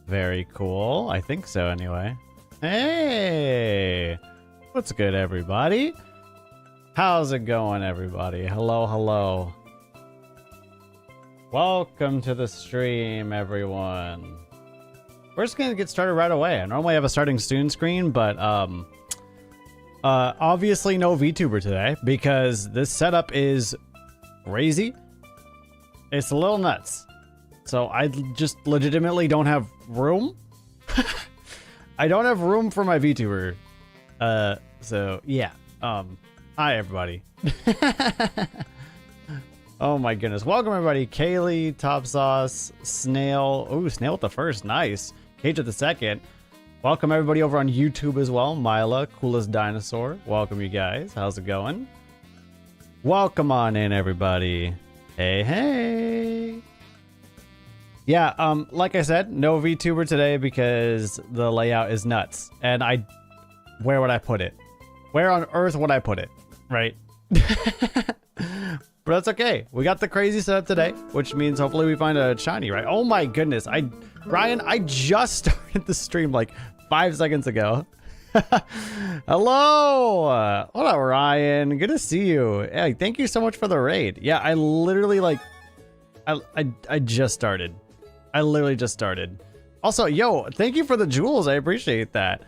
Very cool. I think so anyway. Hey! What's good, everybody? How's it going, everybody? Hello, hello. Welcome to the stream, everyone. We're just gonna get started right away. I normally have a starting soon screen, but obviously no VTuber today because this setup is crazy. It's a little nuts. So I just legitimately don't have room. I don't have room for my VTuber. So yeah. Hi everybody. Oh my goodness. Welcome everybody. Kaylee, Top Sauce, Snail. Oh, Snail with the first. Nice. Cage with the second. Welcome everybody over on YouTube as well. Mila, Coolest Dinosaur. Welcome you guys. How's it going? Welcome on in everybody. Hey, hey. Yeah, like I said, no VTuber today because the layout is nuts. And where would I put it? Where on earth would I put it? Right? But that's okay. We got the crazy setup today, which means hopefully we find a shiny, right? Oh my goodness. Ryan, I just started the stream like 5 seconds ago. Hello. What up, Ryan? Good to see you. Hey, thank you so much for the raid. Yeah, I literally like, I just started. I literally just started. Also, yo, thank you for the jewels. I appreciate that.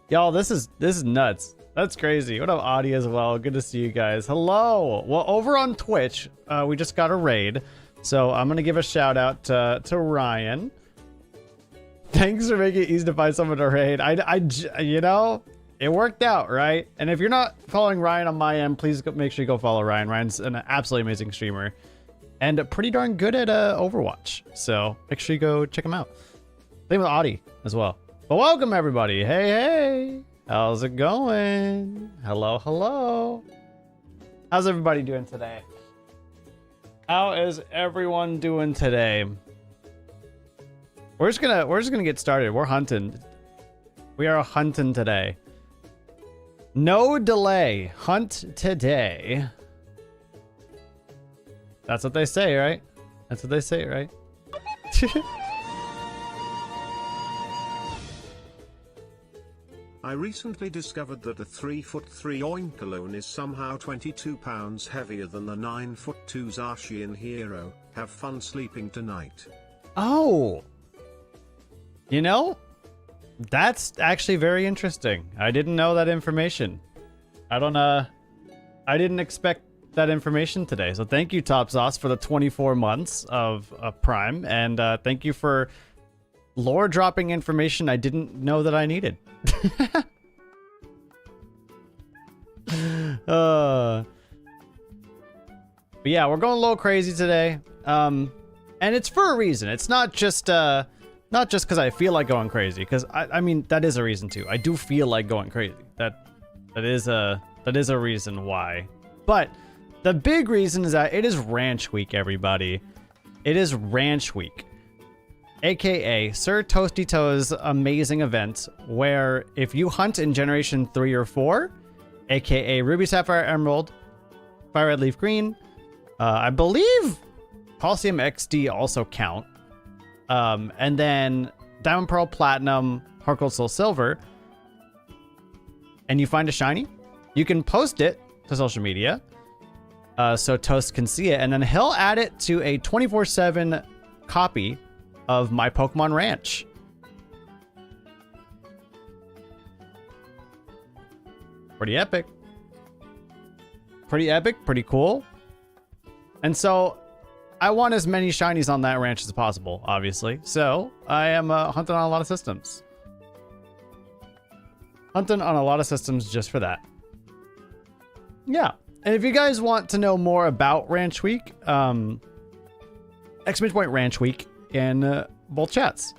Y'all, this is nuts. That's crazy. What up, Audie, as well? Good to see you guys. Hello. Well, over on Twitch, we just got a raid. So I'm going to give a shout out to Ryan. Thanks for making it easy to find someone to raid. You know, it worked out, right? And if you're not following Ryan on my end, please make sure you go follow Ryan. Ryan's an absolutely amazing streamer and pretty darn good at Overwatch. So make sure you go check him out. Same with Audie as well. But welcome, everybody. Hey, hey. How's it going? Hello, hello. How's everybody doing today? How is everyone doing today? We're just gonna get started. We're hunting. We are hunting today. No delay. Hunt today. That's what they say, right? That's what they say, right? I recently discovered that a 3'3" Oinkologne is somehow 22 pounds heavier than the 9'2" Zacian Hero. Have fun sleeping tonight. Oh. You know, that's actually very interesting. I didn't know that information. I didn't expect that information today. So thank you, Top Sauce, for the 24 months of Prime. And thank you for lore dropping information I didn't know that I needed. But yeah, we're going a little crazy today. And it's for a reason. It's not just because I feel like going crazy, because I mean that is a reason too. I do feel like going crazy. That is a reason why. But the big reason is that it is Ranch Week, everybody. It is Ranch Week, aka Sir Toasty Toe's amazing event, where if you hunt in Generation 3 or 4, aka Ruby, Sapphire, Emerald, Fire Red, Leaf Green, I believe Coliseum XD also count. And then Diamond, Pearl, Platinum, Heart Gold, Soul Silver, and you find a shiny, you can post it to social media so Toast can see it, and then he'll add it to a 24/7 copy of My Pokemon Ranch. Pretty epic. Pretty epic, pretty cool. And so I want as many shinies on that ranch as possible, obviously. So I am hunting on a lot of systems. Hunting on a lot of systems just for that. Yeah. And if you guys want to know more about Ranch Week, exclamation point Ranch Week in both chats.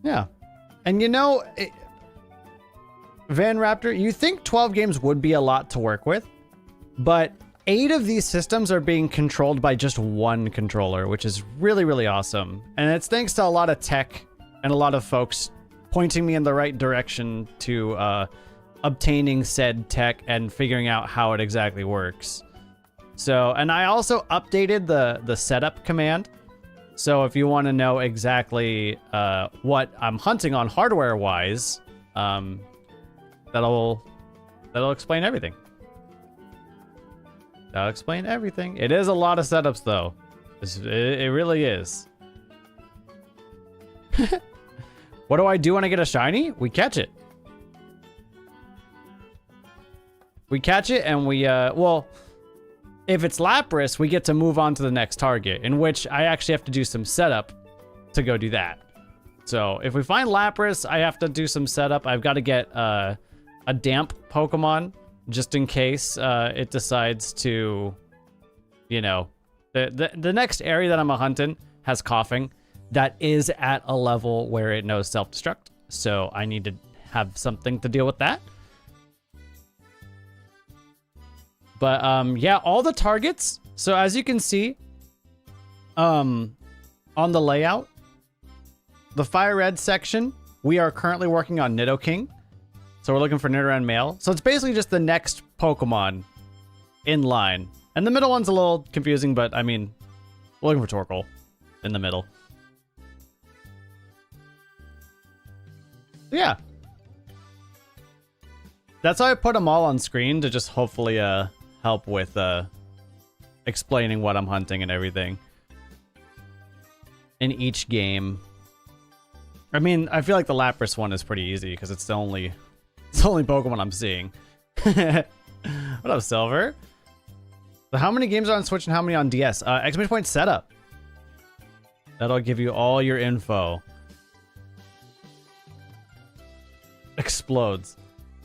Yeah. And you know, Van Raptor, you think 12 games would be a lot to work with, but 8 of these systems are being controlled by just one controller, which is really, really awesome. And it's thanks to a lot of tech and a lot of folks pointing me in the right direction to obtaining said tech and figuring out how it exactly works. So, and I also updated the setup command. So if you want to know exactly what I'm hunting on hardware-wise, that'll explain everything. That'll explain everything. It is a lot of setups, though. It really is. What do I do when I get a shiny? We catch it. We catch it and we, well, if it's Lapras, we get to move on to the next target, in which I actually have to do some setup to go do that. So if we find Lapras, I have to do some setup. I've got to get a damp Pokemon just in case it decides to, you know, the next area that I'm hunting has coughing. That is at a level where it knows self-destruct. So I need to have something to deal with that. But yeah, all the targets. So as you can see, on the layout, the Fire Red section, we are currently working on Nidoking. So we're looking for Nidoran male. So it's basically just the next Pokemon in line. And the middle one's a little confusing, but I mean, we're looking for Torkoal in the middle. Yeah. That's how I put them all on screen to just hopefully help with explaining what I'm hunting and everything in each game. I mean, I feel like the Lapras one is pretty easy because it's the only Pokemon I'm seeing. What up, Silver? So how many games are on Switch and how many on DS? Exclamation point setup. That'll give you all your info. Explodes.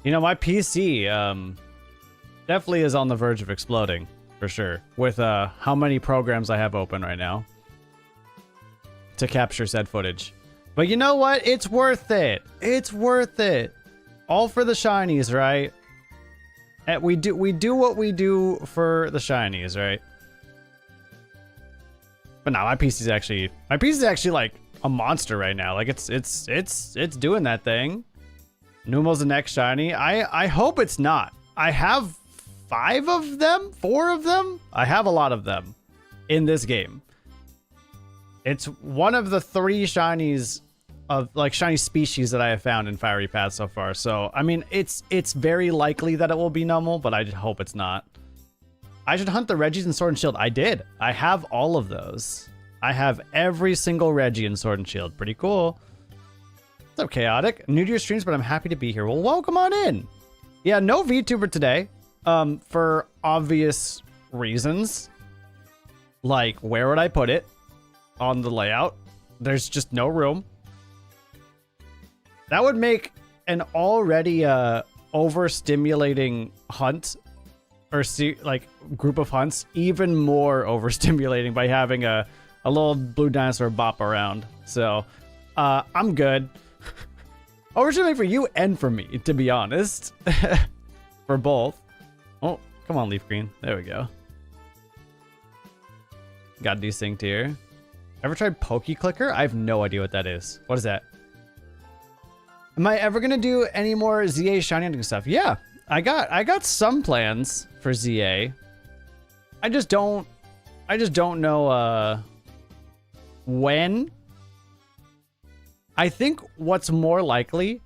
You know, my PC definitely is on the verge of exploding, for sure, with how many programs I have open right now to capture said footage. But you know what? It's worth it. It's worth it. All for the shinies, right? And we do what we do for the shinies, right? But no, my PC's actually like a monster right now. Like it's doing that thing. Numo's the next shiny. I hope it's not. I have 5 of them, 4 of them. I have a lot of them in this game. It's one of the 3 shinies of like shiny species that I have found in Fiery Path so far. So I mean, it's very likely that it will be Numel, but I just hope it's not. I should hunt the Reggies in Sword and Shield. I did. I have all of those. I have every single Reggie in Sword and Shield. Pretty cool. What's up, Chaotic? New to your streams, but I'm happy to be here. Well, welcome on in. Yeah, no VTuber today. For obvious reasons. Like, where would I put it on the layout? There's just no room. That would make an already overstimulating hunt or like group of hunts even more overstimulating by having a little blue dinosaur bop around. So I'm good. Overstimulating for you and for me, to be honest. For both. Oh, come on, Leaf Green. There we go. Got desynced here. Ever tried Poke-Clicker? I have no idea what that is. What is that? Am I ever gonna do any more ZA shiny hunting stuff? Yeah, I got some plans for ZA. I just don't know when. I think what's more likely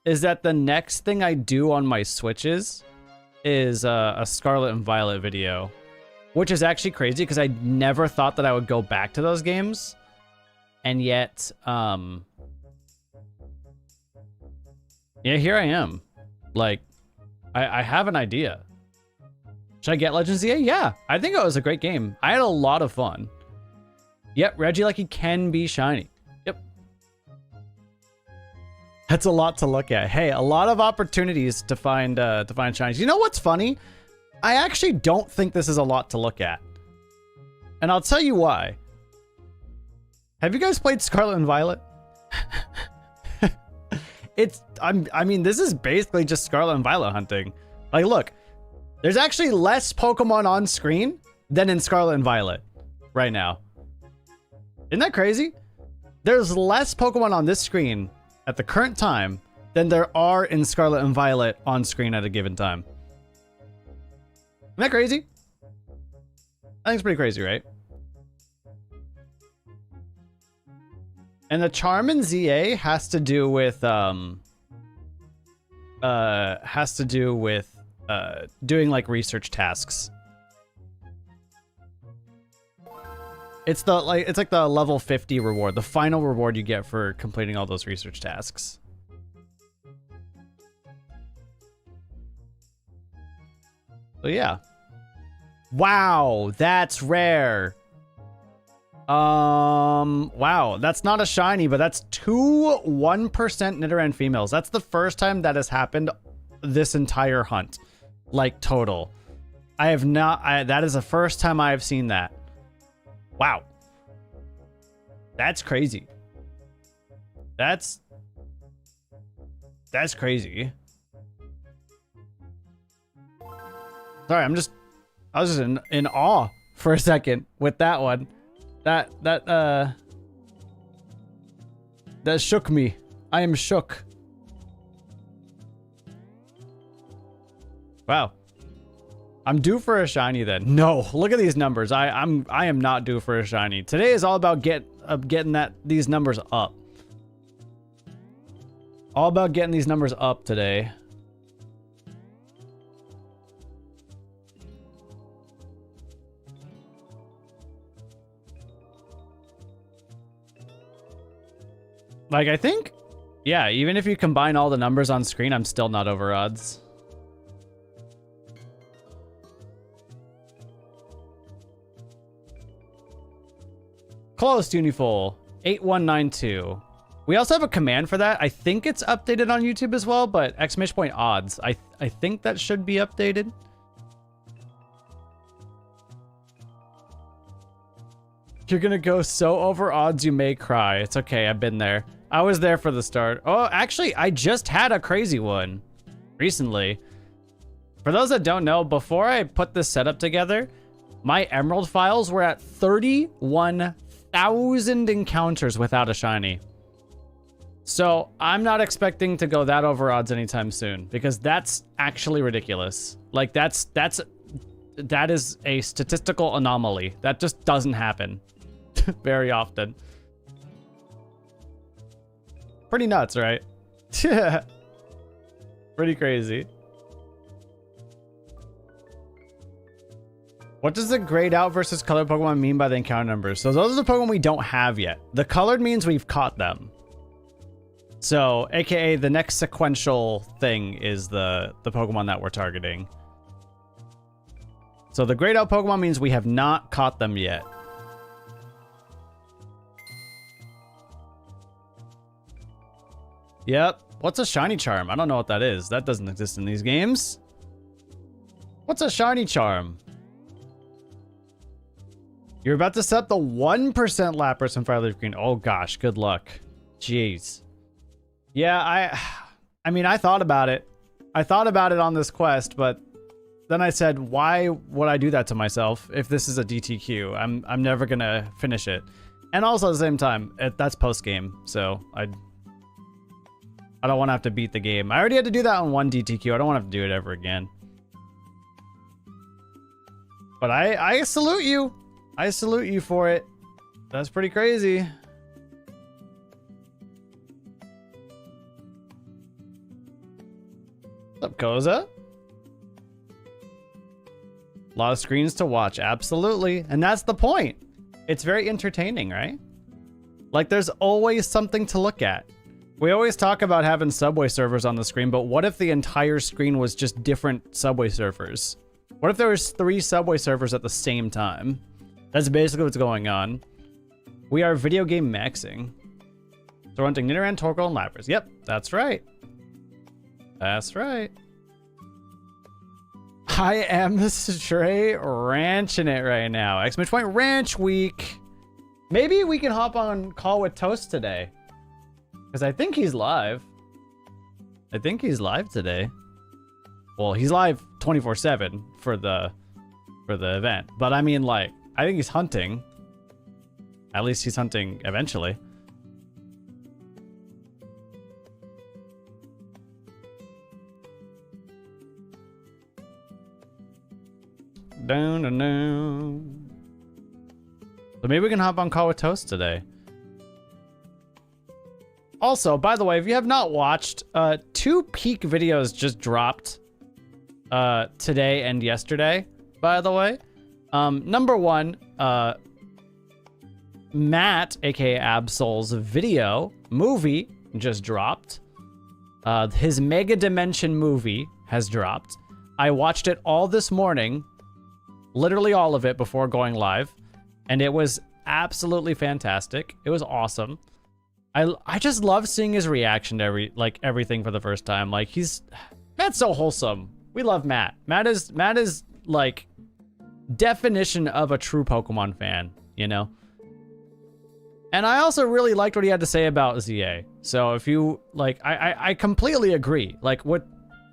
is that the next thing I do on my Switches is a Scarlet and Violet video, which is actually crazy because I never thought that I would go back to those games, and yet yeah, here I am. Like, I have an idea. Should I get Legends ZA? Yeah, I think it was a great game. I had a lot of fun. Yep, Regieleki can be shiny. Yep. That's a lot to look at. Hey, a lot of opportunities to find shinies. You know what's funny? I actually don't think this is a lot to look at. And I'll tell you why. Have you guys played Scarlet and Violet? I mean, this is basically just Scarlet and Violet hunting. Like, look, there's actually less Pokemon on screen than in Scarlet and Violet right now. Isn't that crazy? There's less Pokemon on this screen at the current time than there are in Scarlet and Violet on screen at a given time. Isn't that crazy? I think it's pretty crazy, right? And the charm in ZA has to do with doing like research tasks. It's like the level 50 reward, the final reward you get for completing all those research tasks. So yeah. Wow, that's rare. Wow, that's not a shiny, but that's 2 1% Nidoran females. That's the first time that has happened this entire hunt. Like, total. I have not, that is the first time I have seen that. Wow. That's crazy. That's crazy. Sorry, I was just in awe for a second with that one. That shook me. I am shook. Wow. I'm due for a shiny then. No, look at these numbers. I am not due for a shiny. Today is all about getting these numbers up. All about getting these numbers up today. Like, I think, yeah, even if you combine all the numbers on screen, I'm still not over odds. Close, Uniful. 8192. We also have a command for that. I think it's updated on YouTube as well, but exclamation point odds. I think that should be updated. You're gonna go so over odds you may cry. It's okay, I've been there. I was there for the start. Oh, actually, I just had a crazy one recently. For those that don't know, before I put this setup together, my Emerald files were at 31,000 encounters without a shiny. So I'm not expecting to go that over odds anytime soon, because that's actually ridiculous. Like, that is a statistical anomaly. That just doesn't happen very often. Pretty nuts, right? Pretty crazy. What does the grayed out versus colored Pokemon mean by the encounter numbers? So those are the Pokemon we don't have yet. The colored means we've caught them. So, aka the next sequential thing is the Pokemon that we're targeting. So the grayed out Pokemon means we have not caught them yet. Yep. What's a shiny charm? I don't know what that is. That doesn't exist in these games. What's a shiny charm? You're about to set the 1% Lapras in Fireleaf Green. Oh gosh, good luck. Jeez. Yeah, I mean, I thought about it. I thought about it on this quest, but then I said, why would I do that to myself if this is a DTQ? I'm never gonna finish it. And also at the same time, that's post-game, so I don't want to have to beat the game. I already had to do that on one DTQ. I don't want to have to do it ever again. But I salute you. I salute you for it. That's pretty crazy. What's up, Koza? A lot of screens to watch, absolutely. And that's the point. It's very entertaining, right? Like, there's always something to look at. We always talk about having Subway servers on the screen, but what if the entire screen was just different Subway servers? What if there was 3 Subway servers at the same time? That's basically what's going on. We are video game maxing. So we're hunting Nidoran, Torkoal, and Lapras. Yep, that's right. That's right. I am straight ranching it right now. Exclamation point ranch week. Maybe we can hop on call with Toast today. Because I think he's live. I think he's live today. Well, he's live 24/7 for the event. But I mean, like, I think he's hunting. At least he's hunting eventually. Down and down. So maybe we can hop on call with Toast today. Also, by the way, if you have not watched, 2 peak videos just dropped today and yesterday, by the way. Number 1, Matt, aka Absol's movie just dropped. His Mega Dimension movie has dropped. I watched it all this morning, literally all of it before going live, and it was absolutely fantastic. It was awesome. I just love seeing his reaction to everything for the first time. Like Matt's so wholesome. We love Matt. Matt is like definition of a true Pokemon fan, you know? And I also really liked what he had to say about ZA. So if you like, I completely agree. Like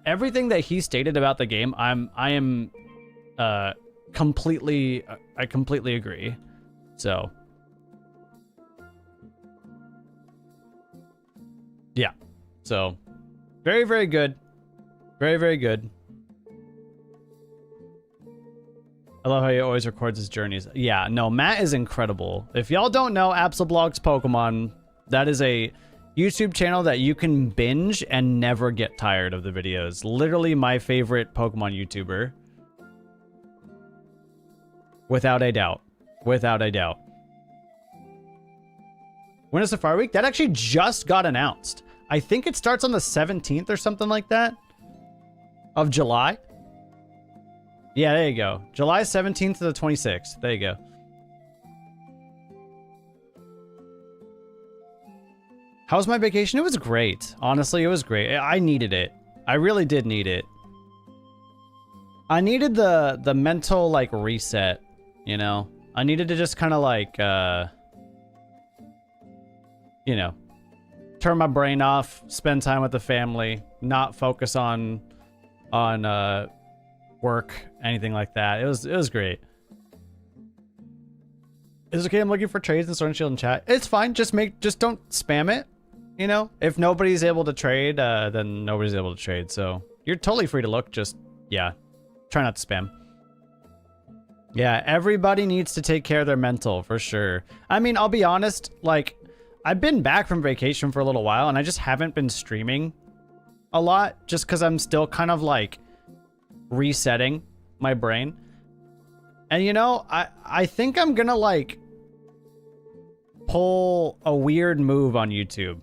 everything that he stated about the game, I completely agree. So yeah. So very, very good. Very, very good. I love how he always records his journeys. Yeah, no, Matt is incredible. If y'all don't know Absolblogs Pokemon, that is a YouTube channel that you can binge and never get tired of the videos. Literally my favorite Pokemon YouTuber. Without a doubt. Without a doubt. When is Safari Week? That actually just got announced. I think it starts on the 17th or something like that. Of July. Yeah, there you go. July 17th to the 26th. There you go. How was my vacation? It was great. Honestly, it was great. I needed it. I really did need it. I needed the mental, like, reset, you know? I needed to just kind of, like, you know, turn my brain off, spend time with the family, not focus on work, anything like that. It was great. Is it okay? I'm looking for trades in Sword and Shield in chat. It's fine. Just don't spam it. You know, if nobody's able to trade, then nobody's able to trade. So you're totally free to look. Just yeah, try not to spam. Yeah, everybody needs to take care of their mental for sure. I mean, I'll be honest. Like, I've been back from vacation for a little while, and I just haven't been streaming a lot, just because I'm still kind of like resetting my brain. And you know, I think I'm gonna like pull a weird move on YouTube.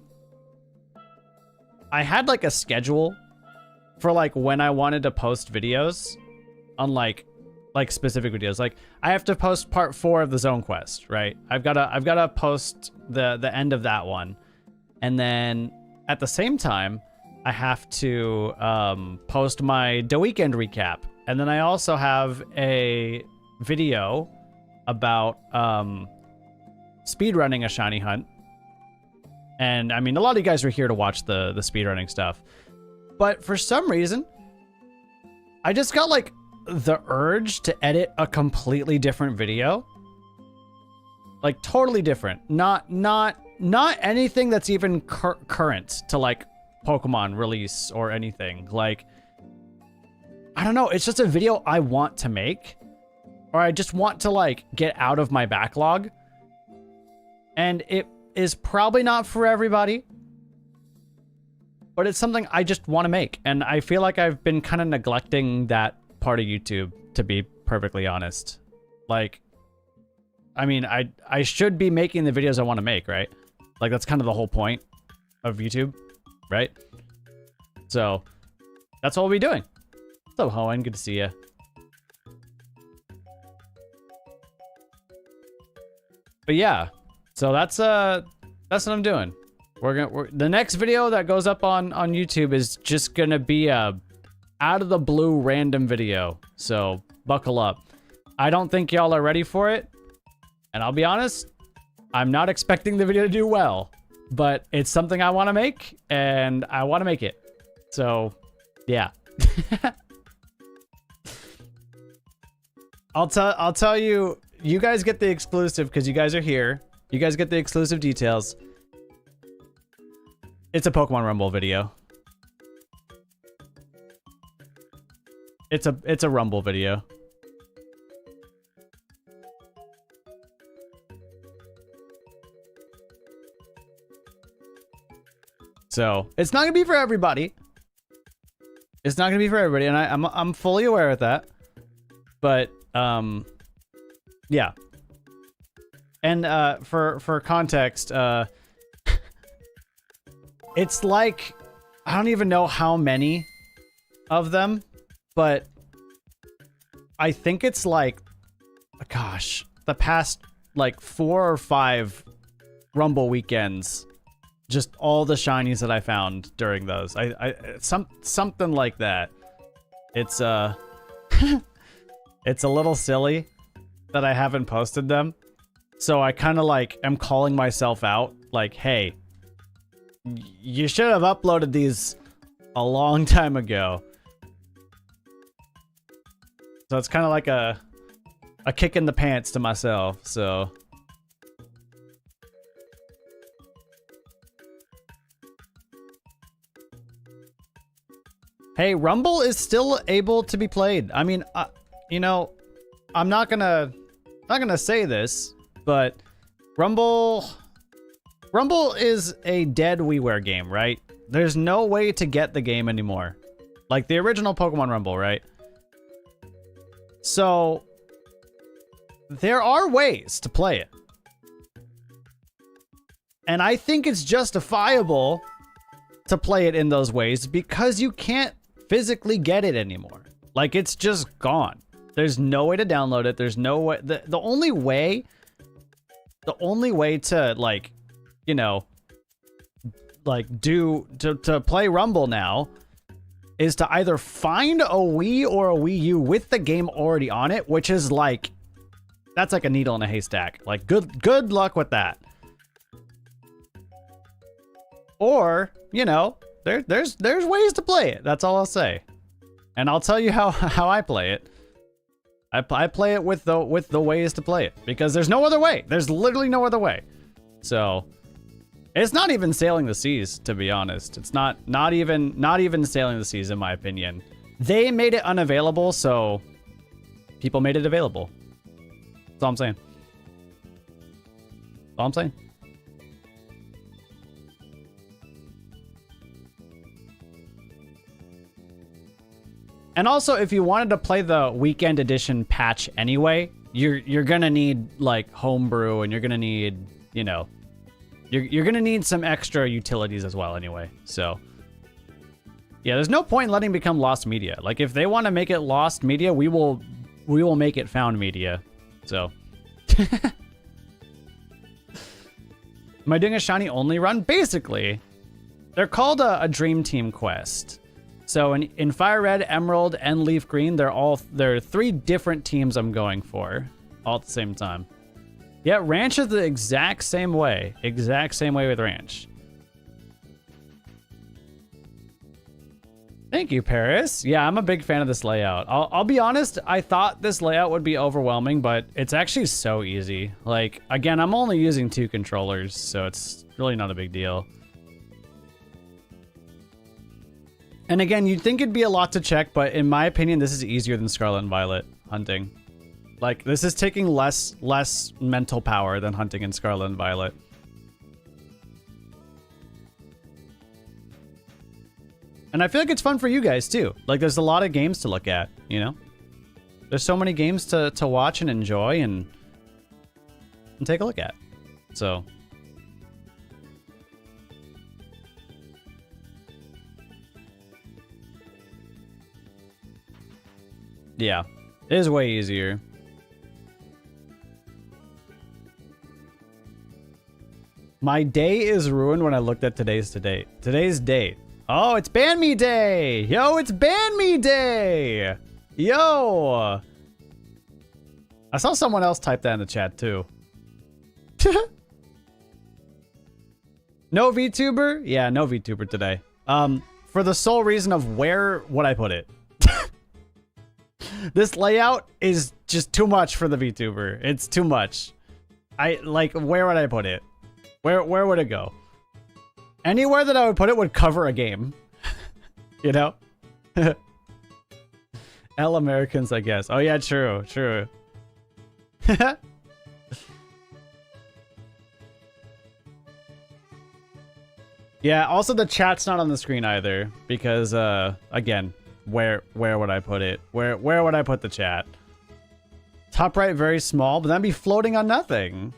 I had like a schedule for like when I wanted to post videos on like specific videos. Like I have to post part 4 of the Zone Quest, right? I've gotta post the end of that one. And then at the same time, I have to post my The Weekend recap. And then I also have a video about speedrunning a shiny hunt. And I mean, a lot of you guys are here to watch the speedrunning stuff. But for some reason, I just got like the urge to edit a completely different video. Like totally different. Not anything that's even current to like Pokemon release or anything. Like, I don't know. It's just a video I want to make. Or I just want to like get out of my backlog. And it is probably not for everybody. But it's something I just want to make. And I feel like I've been kind of neglecting that part of YouTube, to be perfectly honest. Like, I mean, I should be making the videos I want to make, right? Like, that's kind of the whole point of YouTube, right? So, that's what we'll be doing. What's up, Hoenn? Good to see you. But yeah, so that's what I'm doing. The next video that goes up on YouTube is just gonna be a out of the blue random video. So buckle up. I don't think y'all are ready for it. And I'll be honest, I'm not expecting the video to do well, but it's something I want to make and I want to make it. So yeah. I'll tell you, you guys get the exclusive because you guys are here. You guys get the exclusive details. It's a Pokemon Rumble video. It's a Rumble video. So it's not gonna be for everybody. It's not gonna be for everybody, and I'm fully aware of that. But yeah. And for context, it's like I don't even know how many of them, but I think it's like, gosh, the past like 4 or 5 Rumble weekends, just all the shinies that I found during those. Something like that. It's it's a little silly that I haven't posted them. So I kind of like am calling myself out like, hey, you should have uploaded these a long time ago. So it's kind of like a kick in the pants to myself, so. Hey, Rumble is still able to be played. I mean, you know, I'm not gonna say this, but Rumble is a dead WiiWare game, right? There's no way to get the game anymore. Like the original Pokemon Rumble, right? So there are ways to play it. And I think it's justifiable to play it in those ways because you can't physically get it anymore. Like it's just gone. There's no way to download it. There's no way. The only way to like, you know, like to play Rumble now is to either find a Wii or a Wii U with the game already on it, which is like, that's like a needle in a haystack. Like good luck with that. Or, you know, there's ways to play it. That's all I'll say. And I'll tell you how I play it. I play it with the ways to play it because there's no other way. There's literally no other way. So it's not even sailing the seas, to be honest. It's not even sailing the seas, in my opinion. They made it unavailable, so people made it available. That's all I'm saying. That's all I'm saying. And also, if you wanted to play the weekend edition patch anyway, you're gonna need like homebrew, and you're gonna need, you know, you're gonna need some extra utilities as well anyway. So yeah, there's no point in letting it become lost media. Like if they want to make it lost media, we will make it found media. So am I doing a shiny only run? Basically, they're called a Dream Team quest. So in Fire Red, Emerald, and Leaf Green, there are 3 different teams I'm going for all at the same time. Yeah, Ranch is the exact same way with Ranch. Thank you, Paris. Yeah, I'm a big fan of this layout. I'll be honest, I thought this layout would be overwhelming, but it's actually so easy. Like, again, I'm only using 2 controllers, so it's really not a big deal. And again, you'd think it'd be a lot to check, but in my opinion, this is easier than Scarlet and Violet hunting. Like, this is taking less mental power than hunting in Scarlet and Violet. And I feel like it's fun for you guys, too. Like, there's a lot of games to look at, you know? There's so many games to watch and enjoy and take a look at. So yeah, it is way easier. My day is ruined when I looked at today's date. Oh, it's Ban Me Day! Yo, it's Ban Me Day! Yo! I saw someone else type that in the chat too. No VTuber? Yeah, no VTuber today. For the sole reason of where would I put it? This layout is just too much for the VTuber. It's too much. Where would I put it? Where would it go? Anywhere that I would put it would cover a game. You know? L Americans, I guess. Oh yeah, true. Yeah, also the chat's not on the screen either because again, where would I put it? Where would I put the chat? Top right very small, but that'd be floating on nothing.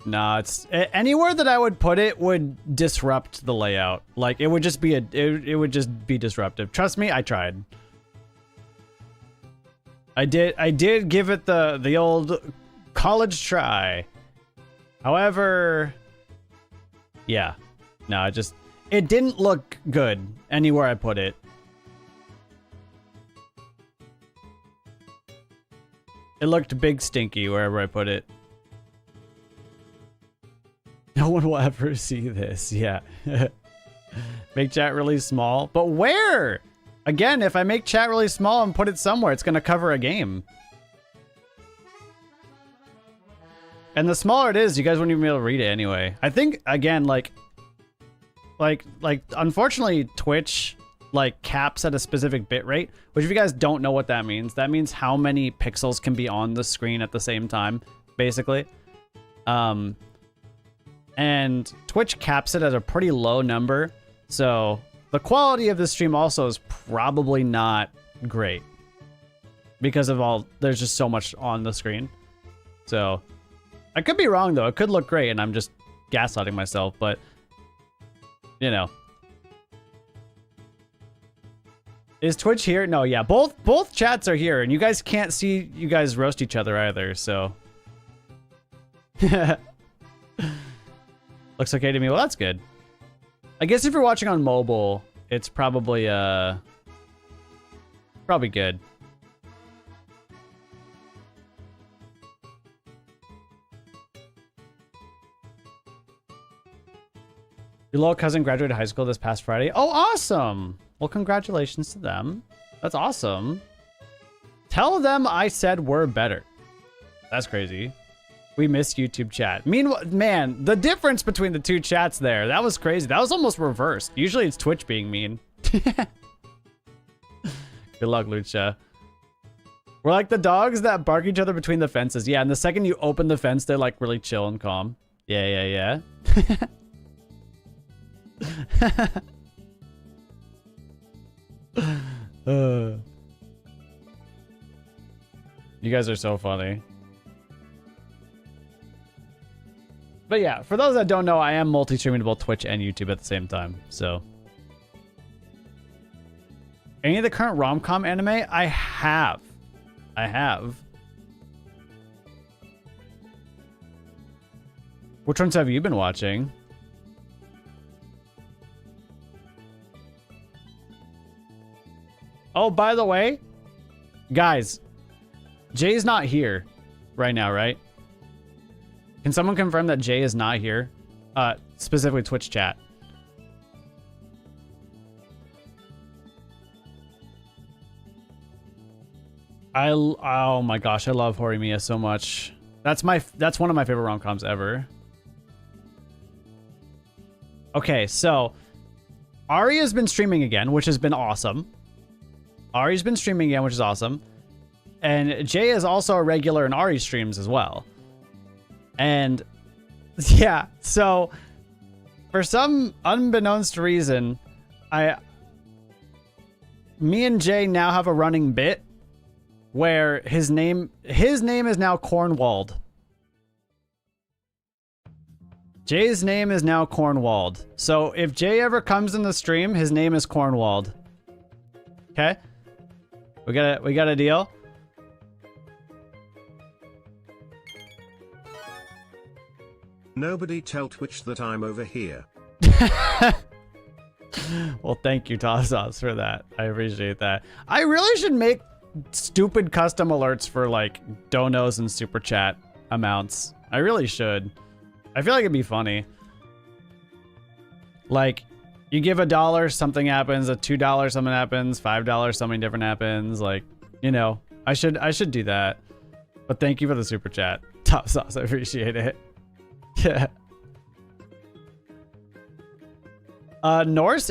Nah, it's anywhere that I would put it would disrupt the layout. Like it would just be it would just be disruptive. Trust me, I tried. I did give it the old college try. However, yeah. No, it didn't look good anywhere I put it. It looked big stinky wherever I put it. No one will ever see this. Yeah. Make chat really small. But where? Again, if I make chat really small and put it somewhere, it's going to cover a game. And the smaller it is, you guys wouldn't even be able to read it anyway. I think, again, like unfortunately, Twitch, like, caps at a specific bit rate, which if you guys don't know what that means how many pixels can be on the screen at the same time, basically. And Twitch caps it at a pretty low number, so the quality of the stream also is probably not great because of there's just so much on the screen. So I could be wrong though. It could look great and I'm just gaslighting myself, but you know. Is Twitch here? No, yeah, both chats are here and you guys can't see you guys roast each other either, so. Looks okay to me. Well, that's good. I guess if you're watching on mobile, it's probably good. Your little cousin graduated high school this past Friday. Oh, awesome. Well, congratulations to them. That's awesome. Tell them I said we're better. That's crazy. We miss YouTube chat. Meanwhile, man, the difference between the two chats there, that was crazy. That was almost reversed. Usually it's Twitch being mean. Good luck, Lucha. We're like the dogs that bark each other between the fences. Yeah, and the second you open the fence, they're like really chill and calm. Yeah. You guys are so funny. But yeah, for those that don't know, I am multi-streaming to both Twitch and YouTube at the same time, so. Any of the current rom-com anime? I have. Which ones have you been watching? Oh, by the way, guys, Jay's not here right now, right? Can someone confirm that Jay is not here? Specifically Twitch chat. Oh my gosh, I love Horimiya so much. That's one of my favorite rom-coms ever. Okay, so Ari has been streaming again, which has been awesome. Ari's been streaming again, which is awesome. And Jay is also a regular in Ari's streams as well. And yeah, so for some unbeknownst reason, me and Jay now have a running bit where his name is now Cornwald. Jay's name is now Cornwald. So if Jay ever comes in the stream, his name is Cornwald. Okay? We got a deal? Nobody tell Twitch that I'm over here. Well, thank you, Tossos, for that. I appreciate that. I really should make stupid custom alerts for like donos and super chat amounts. I really should. I feel like it'd be funny. Like, you give $1, something happens. At $2, something happens. $5, something different happens. Like, you know, I should do that. But thank you for the super chat, Tossos. I appreciate it. Yeah. Norse !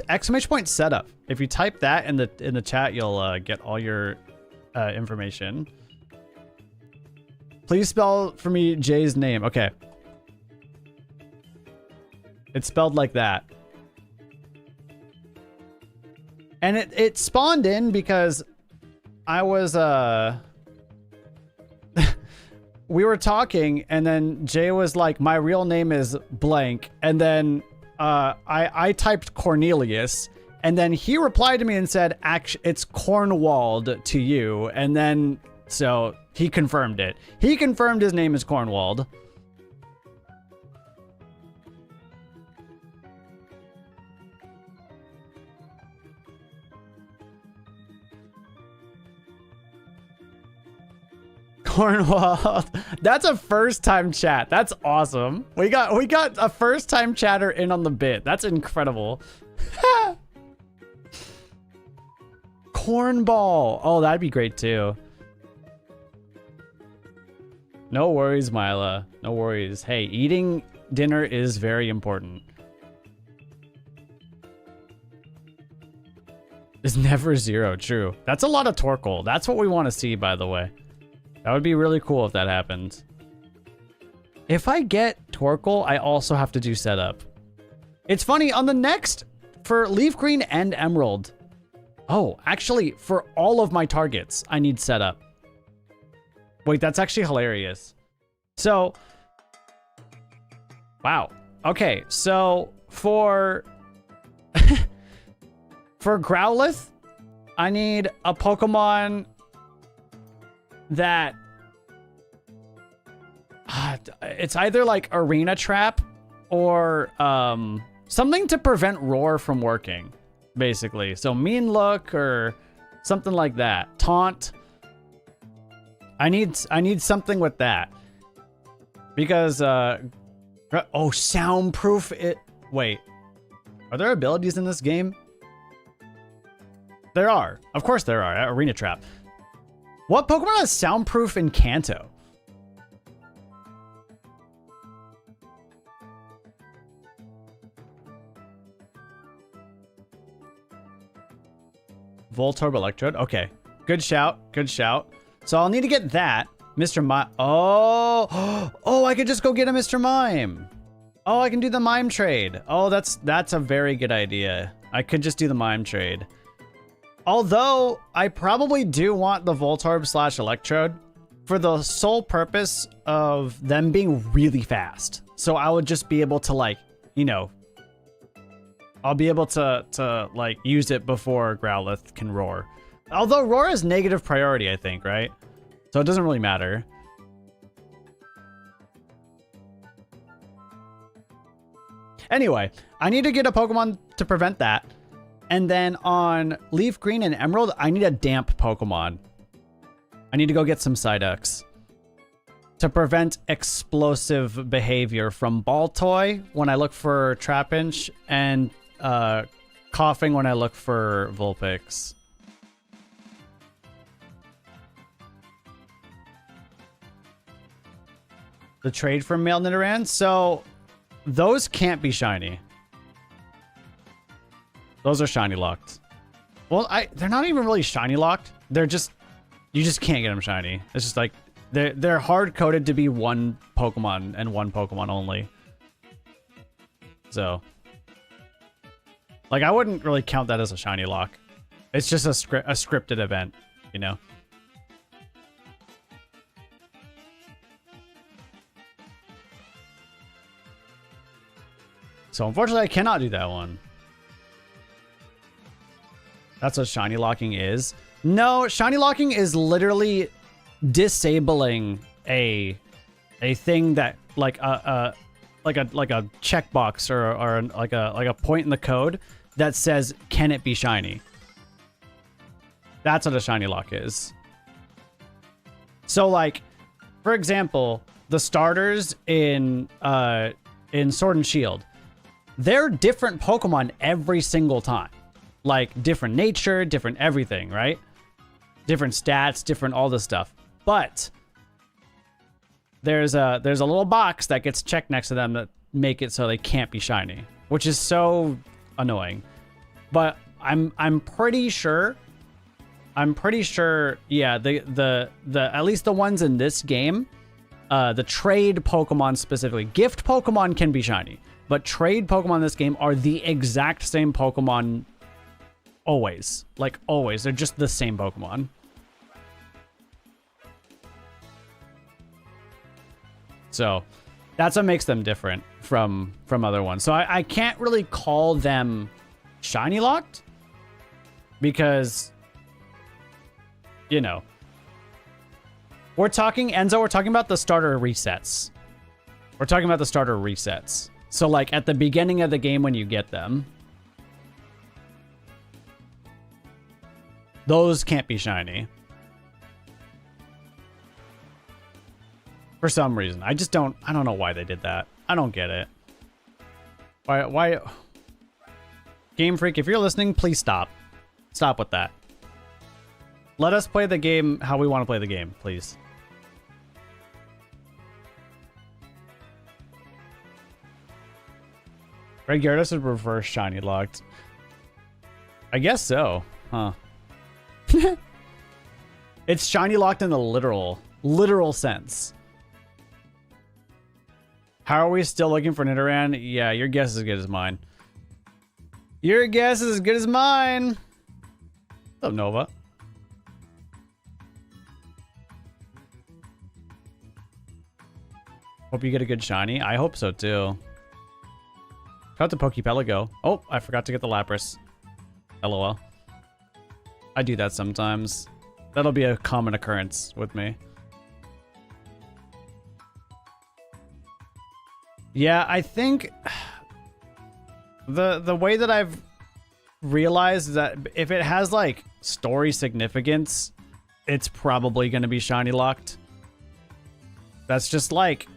Setup. If you type that in the chat, you'll get all your information. Please spell for me Jay's name. Okay. It's spelled like that. And it spawned in because I was we were talking, and then Jay was like, my real name is blank, and then I typed Cornelius, and then he replied to me and said, it's Cornwald to you, and then so he confirmed it. He confirmed his name is Cornwald. Cornwall. That's a first time chat. That's awesome. We got a first time chatter in on the bit. That's incredible. Cornball. Oh, that'd be great too. No worries, Mila. No worries. Hey, eating dinner is very important. It's never zero. True. That's a lot of Torkoal. That's what we want to see, by the way. That would be really cool if that happened. If I get Torkoal, I also have to do setup. It's funny, on the next, for Leaf Green and Emerald. Oh, actually, for all of my targets, I need setup. Wait, that's actually hilarious. So, wow. Okay, so for for Growlithe, I need a Pokemon that it's either like Arena Trap or something to prevent Roar from working, basically. So Mean Look or something like that. Taunt. I need something with that because oh, soundproof it. Wait, are there abilities in this game? There are. Of course there are. Arena Trap. What Pokemon has soundproof in Kanto? Voltorb Electrode. Okay. Good shout. Good shout. So I'll need to get that. Mr. Mime. Oh. Oh, I could just go get a Mr. Mime. Oh, I can do the Mime trade. Oh, that's a very good idea. I could just do the Mime trade. Although, I probably do want the Voltorb / Electrode for the sole purpose of them being really fast. So I would just be able to, like, you know, I'll be able to like, use it before Growlithe can roar. Although roar is negative priority, I think, right? So it doesn't really matter. Anyway, I need to get a Pokemon to prevent that. And then on Leaf Green and Emerald, I need a damp Pokemon. I need to go get some Psyducks to prevent explosive behavior from Baltoy when I look for Trapinch and coughing when I look for Vulpix. The trade from Male Nidoran? So those can't be shiny. Those are shiny locked. Well, they're not even really shiny locked. They're just, you just can't get them shiny. It's just like, they're hard coded to be one Pokemon and one Pokemon only. So, like, I wouldn't really count that as a shiny lock. It's just a scripted event, you know? So unfortunately, I cannot do that one. That's what shiny locking is. No, shiny locking is literally disabling a thing that like a checkbox or like a point in the code that says, can it be shiny? That's what a shiny lock is. So like, for example, the starters in Sword and Shield, they're different Pokemon every single time. Like, different nature, different everything, right? Different stats, different all this stuff. But there's a little box that gets checked next to them that make it so they can't be shiny, which is so annoying. But I'm pretty sure, yeah, the at least the ones in this game, the trade Pokemon specifically, gift Pokemon can be shiny. but trade Pokemon in this game are the exact same Pokemon always. Like, always. They're just the same Pokemon. So, that's what makes them different from other ones. So, I can't really call them shiny locked because, you know, we're talking about the starter resets. We're talking about the starter resets. So, like, at the beginning of the game when you get them, those can't be shiny. For some reason. I don't know why they did that. I don't get it. Why? Game Freak, if you're listening, please stop. Stop with that. Let us play the game how we want to play the game, please. Red Gyarados is reverse shiny locked. I guess so. Huh. It's shiny locked in the literal sense. How are we still looking for Nidoran? Yeah, your guess is as good as mine. Your guess is as good as mine. What's up, Nova? Hope you get a good shiny. I hope so too. Shout out to Pokepelago. Oh, I forgot to get the Lapras. LOL. I do that sometimes. That'll be a common occurrence with me. Yeah, I think the way that I've realized is that if it has like story significance, it's probably going to be shiny locked. That's just like,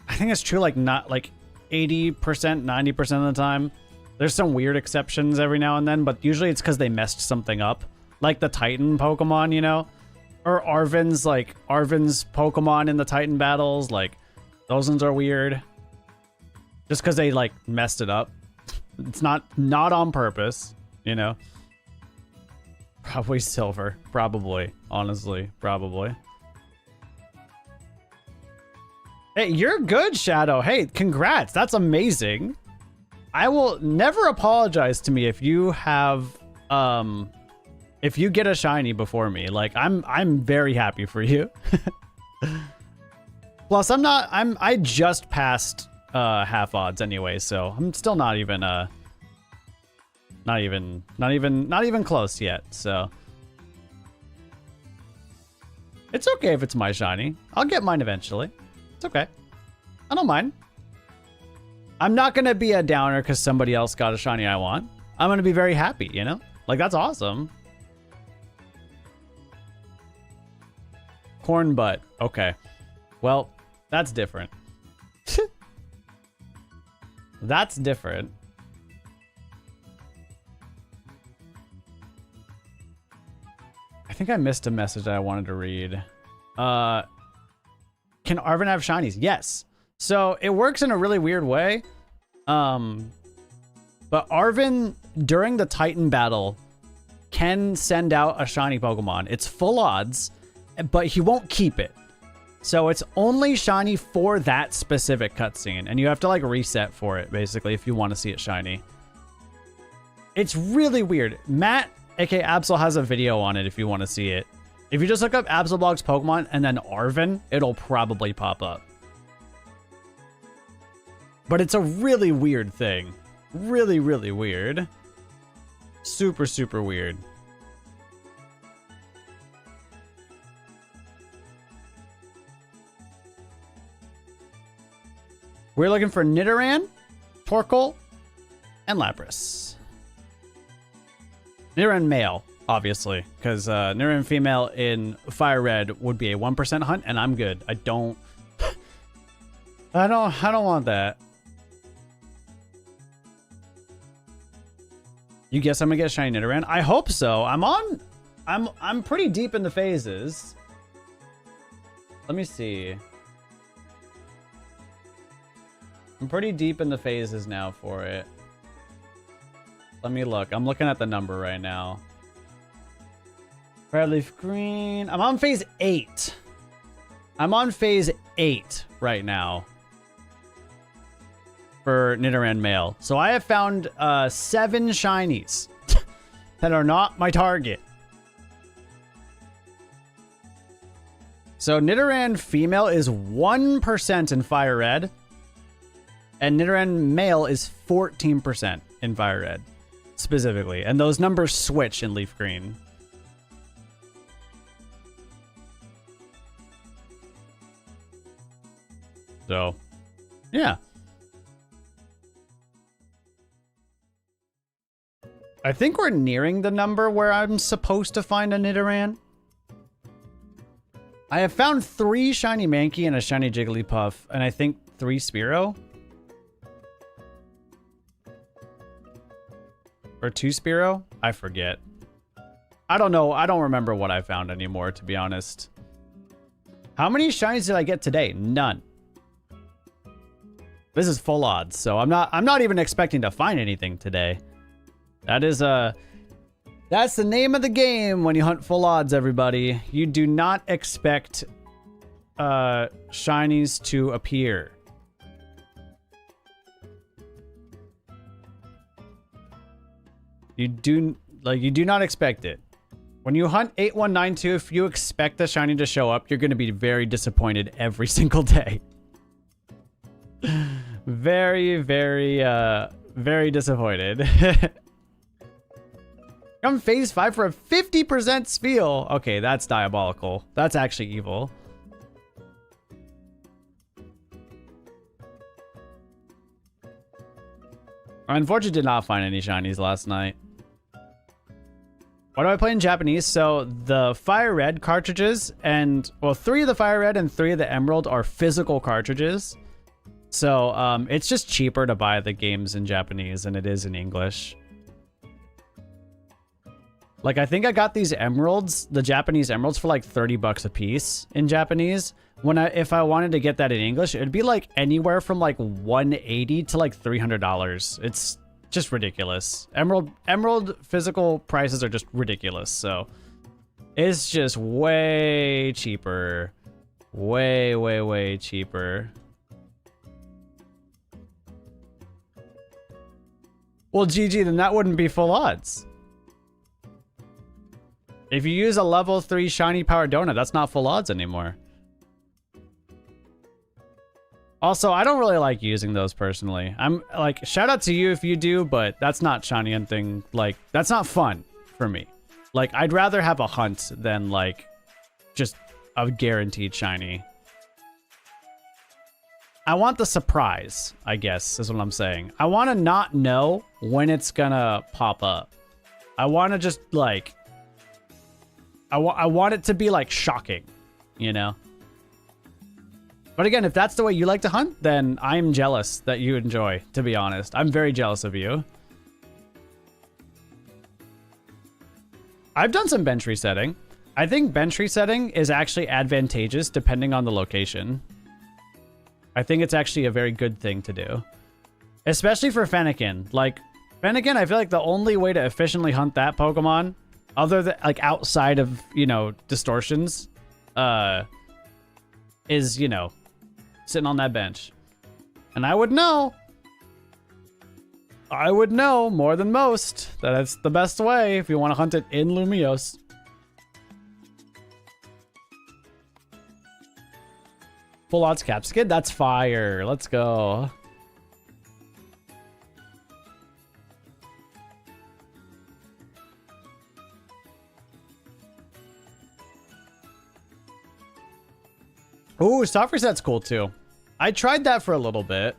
I think it's true like not like 80%, 90% of the time. There's some weird exceptions every now and then, but usually it's because they messed something up. Like the Titan Pokemon, you know? Or Arven's Pokemon in the Titan battles, like, those ones are weird. Just because they, like, messed it up. It's not on purpose, you know? Probably Silver. Probably. Honestly, probably. Hey, you're good, Shadow. Hey, congrats. That's amazing. I will never apologize to me if you have, if you get a shiny before me. Like, I'm very happy for you. Plus, I just passed half odds anyway, so I'm still not even close yet. So it's okay if it's my shiny. I'll get mine eventually. It's okay. I don't mind. I'm not gonna be a downer because somebody else got a shiny I want. I'm gonna be very happy, you know? Like, that's awesome. Corn butt. Okay. Well, that's different. That's different. I think I missed a message that I wanted to read. Can Arven have shinies? Yes. So it works in a really weird way. But Arven, during the Titan battle, can send out a shiny Pokemon. It's full odds, but he won't keep it. So it's only shiny for that specific cutscene, and you have to like reset for it basically if you want to see it shiny. It's really weird. Matt, aka Absol, has a video on it if you want to see it. If you just look up Absolblog's Pokemon and then Arven, it'll probably pop up. But it's a really weird thing. Really, really weird. Super, super weird. We're looking for Nidoran, Torkoal, and Lapras. Nidoran male, obviously, because Nidoran female in Fire Red would be a 1% hunt, and I'm good. I don't want that. You guess I'm gonna get a shiny Nidoran? I hope so. I'm pretty deep in the phases. Let me see. I'm pretty deep in the phases now for it. Let me look. I'm looking at the number right now. Red leaf green. I'm on phase 8. I'm on phase 8 right now. for Nidoran male. So I have found 7 shinies that are not my target. So Nidoran female is 1% in Fire Red, and Nidoran male is 14% in Fire Red, specifically. And those numbers switch in Leaf Green. So, yeah. I think we're nearing the number where I'm supposed to find a Nidoran. I have found 3 shiny Mankey and a shiny Jigglypuff, and I think 3 Spearow. Or 2 Spearow? I forget. I don't know. I don't remember what I found anymore, to be honest. How many shinies did I get today? None. This is full odds, so I'm not even expecting to find anything today. That is that's the name of the game when you hunt full odds, everybody. You do not expect shinies to appear. You do not expect it. When you hunt 8192, if you expect the shiny to show up, you're going to be very disappointed every single day. Very, very, very disappointed. Come phase 5 for a 50% spiel. Okay, that's diabolical. That's actually evil. I unfortunately did not find any shinies last night. What do I play in Japanese? So the Fire Red cartridges and, well, 3 of the Fire Red and 3 of the Emerald are physical cartridges. So it's just cheaper to buy the games in Japanese than it is in English. Like, I think I got these emeralds, the Japanese emeralds, for like $30 a piece in Japanese. If I wanted to get that in English, it'd be like anywhere from like $180 to like $300. It's just ridiculous. Emerald physical prices are just ridiculous. So it's just way cheaper. Way, way, way cheaper. Well, GG, then that wouldn't be full odds. If you use a level 3 shiny power donut, that's not full odds anymore. Also, I don't really like using those personally. I'm like, shout out to you if you do, but that's not shiny hunting. Like, that's not fun for me. Like, I'd rather have a hunt than like just a guaranteed shiny. I want the surprise, I guess, is what I'm saying. I want to not know when it's gonna pop up. I want to just like, I want it to be like shocking, you know? But again, if that's the way you like to hunt, then I'm jealous that you enjoy, to be honest. I'm very jealous of you. I've done some bench resetting. I think bench resetting is actually advantageous depending on the location. I think it's actually a very good thing to do. Especially for Fennekin. Like, Fennekin, I feel like the only way to efficiently hunt that Pokemon, other than, like, outside of, you know, distortions, is, you know, sitting on that bench. And I would know more than most that it's the best way if you want to hunt it in Lumiose. Full odds Capskid, that's fire. Let's go. Ooh, soft reset's cool too. I tried that for a little bit.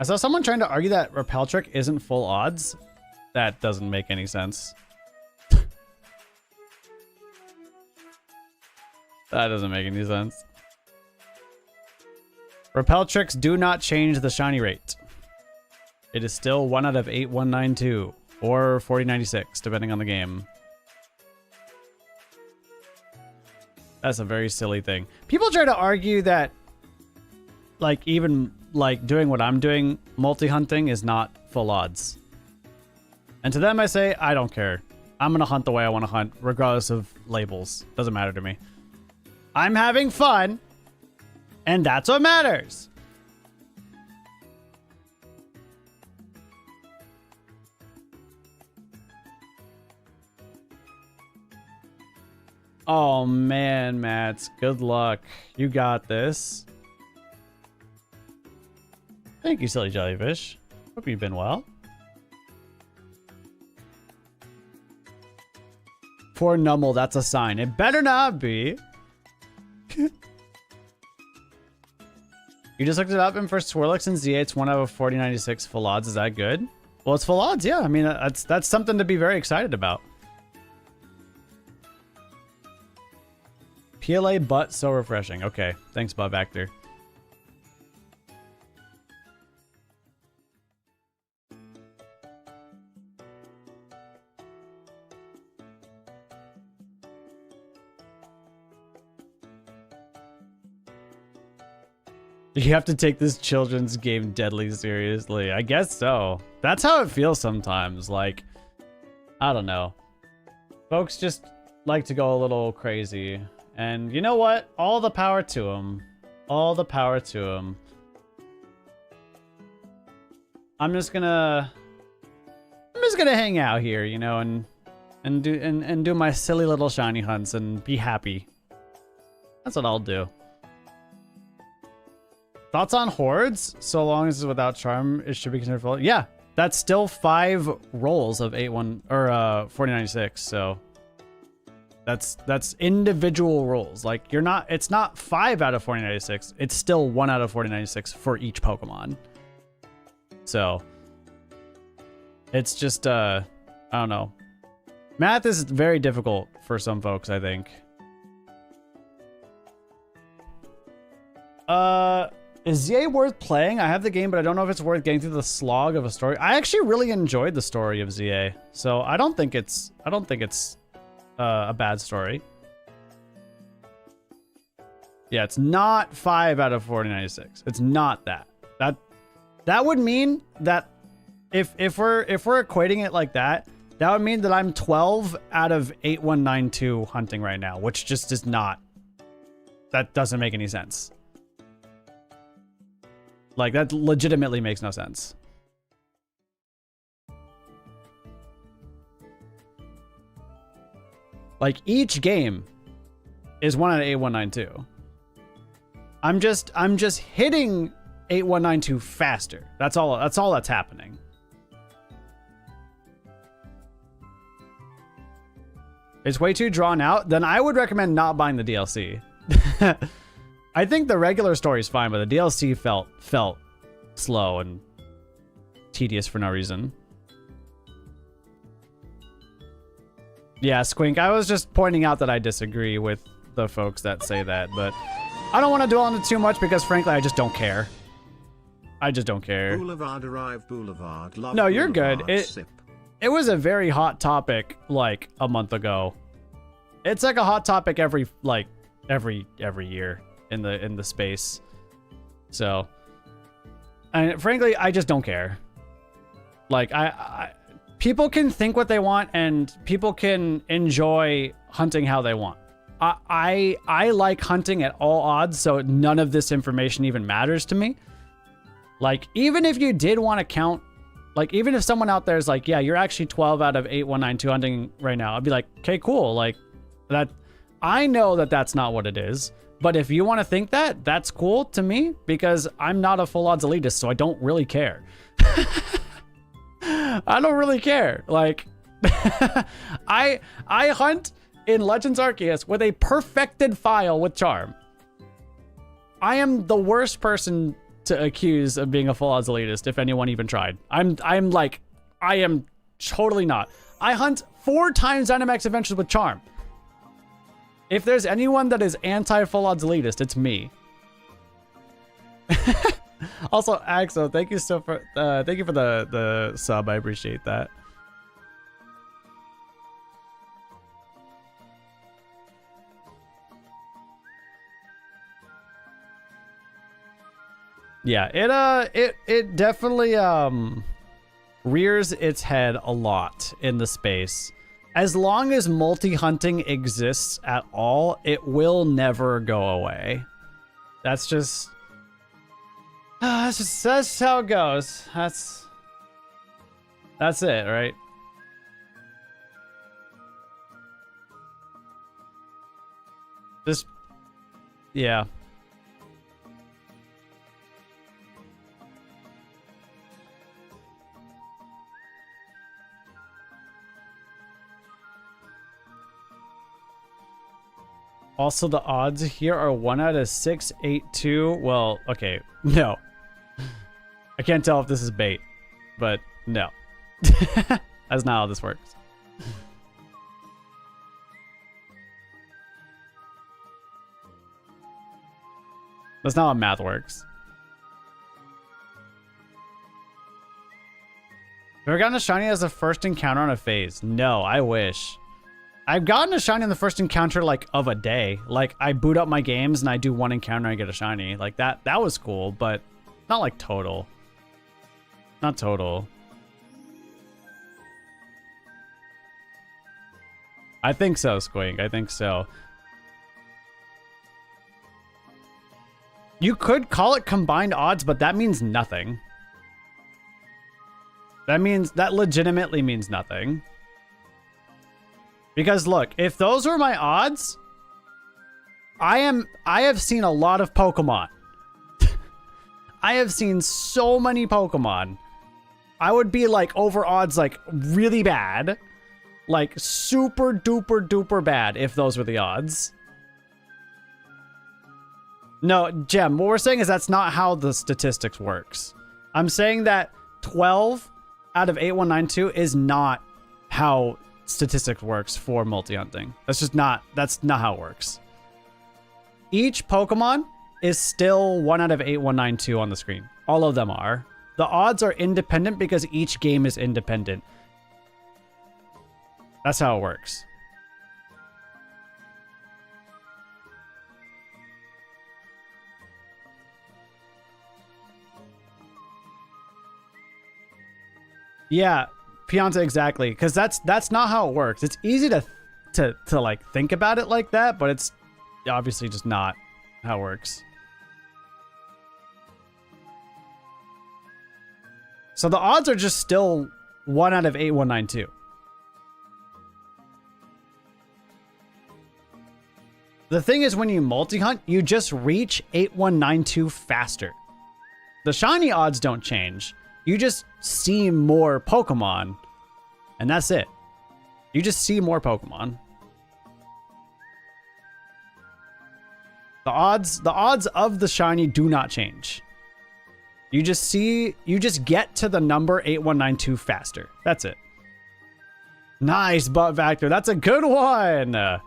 I saw someone trying to argue that Repel Trick isn't full odds. That doesn't make any sense. That doesn't make any sense. Repel Tricks do not change the shiny rate. It is still 1 out of 8192 or 4096, depending on the game. That's a very silly thing. People try to argue that, like, even, like, doing what I'm doing, multi-hunting, is not full odds. And to them, I say, I don't care. I'm gonna hunt the way I want to hunt, regardless of labels. Doesn't matter to me. I'm having fun, and that's what matters. Oh man, Matt. Good luck. You got this. Thank you, silly jellyfish. Hope you've been well. For Nummel, that's a sign. It better not be. You just looked it up, and for Swirlix and Z8, it's 1 out of 4096 full odds. Is that good? Well, it's full odds, yeah. I mean, that's something to be very excited about. PLA butt so refreshing. Okay, thanks, BlueVacktor. You have to take this children's game deadly seriously. I guess so. That's how it feels sometimes. Like, I don't know. Folks just like to go a little crazy. And you know what? All the power to them. All the power to them. I'm just gonna hang out here, you know, and do my silly little shiny hunts and be happy. That's what I'll do. Thoughts on hordes? So long as it's without charm, it should be considered full. Yeah, that's still 5 rolls of 8-1 or 4096. So that's individual rolls. Like you're not. It's not 5 out of 4096. It's still 1 out of 4096 for each Pokemon. So it's just I don't know. Math is very difficult for some folks, I think. Is ZA worth playing? I have the game, but I don't know if it's worth getting through the slog of a story. I actually really enjoyed the story of ZA, so I don't think it's a bad story. Yeah, it's not 5 out of 4096. It's not that. That would mean that if we're equating it like that, that would mean that I'm 12 out of 8192 hunting right now, which just is not. That doesn't make any sense. Like, that legitimately makes no sense. Like, each game is 1 out of 8192. I'm just hitting 8192 faster. That's all that's happening. It's way too drawn out. Then I would recommend not buying the DLC. I think the regular story is fine, but the DLC felt slow and tedious for no reason. Yeah, Squink, I was just pointing out that I disagree with the folks that say that, but I don't want to dwell on it too much because, frankly, I just don't care. I just don't care. Boulevard arrived, Boulevard. Love no, you're Boulevard, good. sip. It was a very hot topic like a month ago. It's like a hot topic every year in the space. So, and frankly, I just don't care. Like people can think what they want and people can enjoy hunting how they want. I like hunting at all odds, so none of this information even matters to me. Like, even if you did want to count, like, even if someone out there is like, yeah, you're actually 12 out of 8192 hunting right now, I'd be like, okay, cool. Like, that, I know that that's not what it is. But if you want to think that, that's cool to me because I'm not a full odds elitist, so I don't really care. I don't really care. Like, I hunt in Legends Arceus with a perfected file with charm. I am the worst person to accuse of being a full odds elitist if anyone even tried. I am totally not. I hunt 4 times Dynamax Adventures with charm. If there's anyone that is anti-full odds elitist, it's me. Also, Axo, thank you for the sub. I appreciate that. Yeah, it definitely rears its head a lot in the space. As long as multi-hunting exists at all, it will never go away. That's just that's how it goes. That's it, right? Just, yeah. Also, the odds here are 1 out of 6, 8, 2. Well, okay, no. I can't tell if this is bait, but no. That's not how this works. That's not how math works. Ever gotten a shiny as a first encounter on a phase? No, I wish. I've gotten a shiny on the first encounter, like, of a day. Like, I boot up my games and I do one encounter and I get a shiny. Like, that was cool, but not, like, total. Not total. I think so, Squink. I think so. You could call it combined odds, but that means nothing. That legitimately means nothing. Because look, if those were my odds, I have seen a lot of Pokemon. I have seen so many Pokemon. I would be like over odds, like really bad. Like super duper duper bad if those were the odds. No, Gem, what we're saying is that's not how the statistics works. I'm saying that 12 out of 8192 is not how statistics works for multi-hunting. That's not how it works. Each Pokemon is still 1 out of 8192 on the screen. All of them are. The odds are independent because each game is independent. That's how it works. Yeah, Pianta, exactly. Because that's not how it works. It's easy to like think about it like that, but it's obviously just not how it works. So the odds are just still 1 out of 8192. The thing is, when you multi-hunt, you just reach 8192 faster. The shiny odds don't change. You just see more Pokemon, and that's it. You just see more Pokemon. The odds of the shiny do not change. You just get to the number 8192 faster. That's it. Nice, BlueVacktor. That's a good one.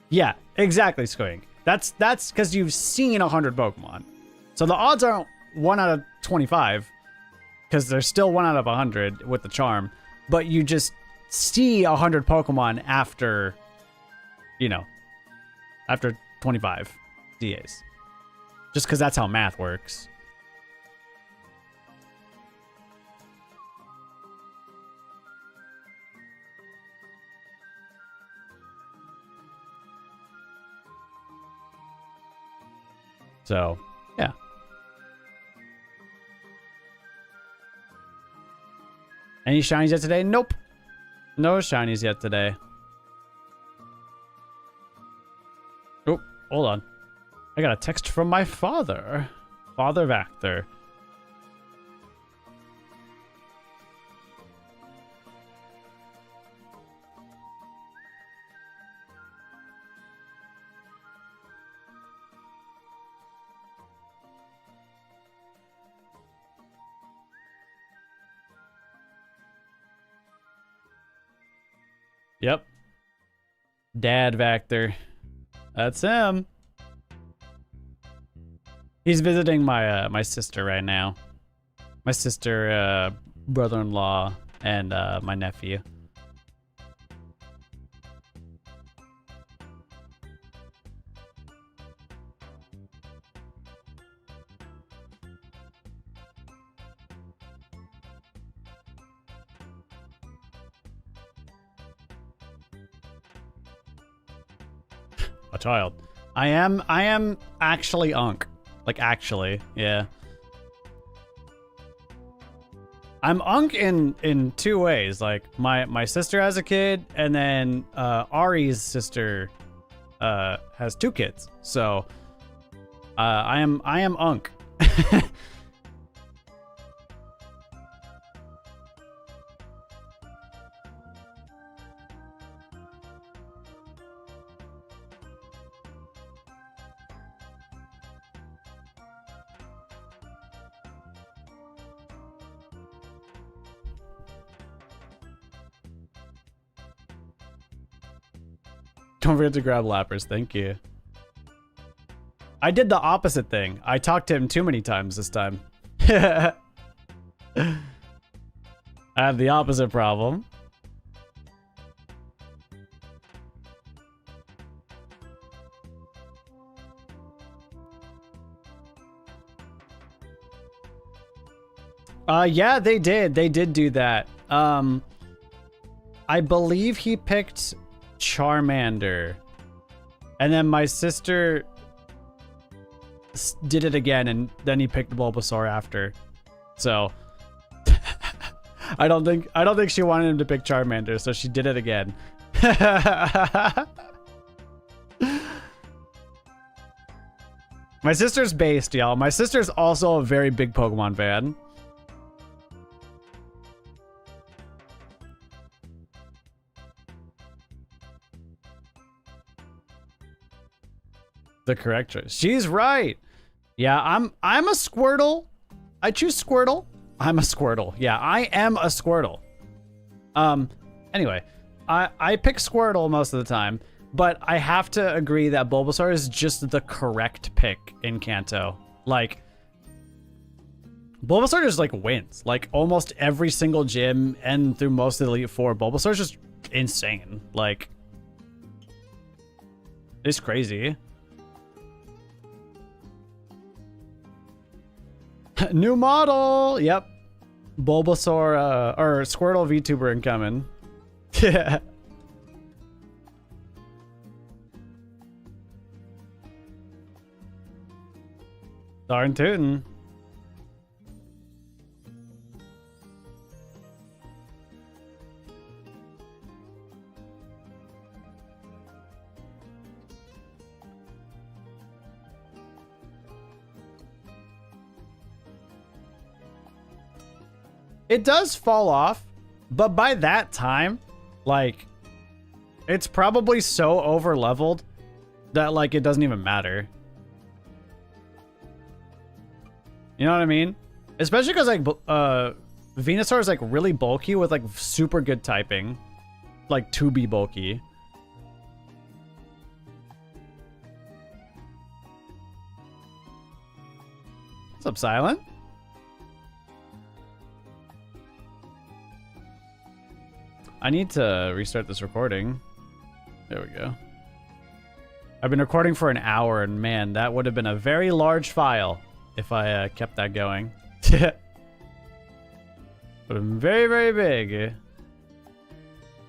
Yeah, exactly, Squing. That's because you've seen 100 Pokemon. So the odds aren't 1 out of 25, because there's still 1 out of 100 with the charm, but you just see 100 Pokemon after, you know, after 25 DAs. Just because that's how math works. So, yeah. Any shinies yet today? Nope. No shinies yet today. Oh, hold on. I got a text from my father. Father Vactor. Yep. Dad Vactor. That's him. He's visiting my my sister right now. My sister, brother-in-law, and my nephew. A child. I am actually Unk. Like, actually, yeah. I'm Unk in two ways. Like, my sister has a kid, and then Ari's sister has 2 kids. So I am Unk. Don't forget to grab lappers. Thank you. I did the opposite thing. I talked to him too many times this time. I have the opposite problem. Yeah, they did. They did do that. I believe he picked Charmander, and then my sister did it again, and then he picked Bulbasaur after. So I don't think she wanted him to pick Charmander, so she did it again. My sister's based, y'all. My sister's also a very big Pokemon fan. The correct choice. She's right. Yeah, I'm a Squirtle. I choose Squirtle. I'm a Squirtle. Yeah, I am a Squirtle. Anyway, I pick Squirtle most of the time, but I have to agree that Bulbasaur is just the correct pick in Kanto. Like, Bulbasaur just like wins. Like almost every single gym and through most of the Elite Four, Bulbasaur's just insane. Like, it's crazy. New model. Yep. Bulbasaur or Squirtle VTuber incoming. Yeah. Darn tootin'. It does fall off, but by that time, like, it's probably so over leveled that like it doesn't even matter. You know what I mean? Especially because like Venusaur is like really bulky with like super good typing, like to be bulky. What's up, Silent? I need to restart this recording. There we go. I've been recording for an hour, and man, that would have been a very large file if I kept that going. Would have been very, very big.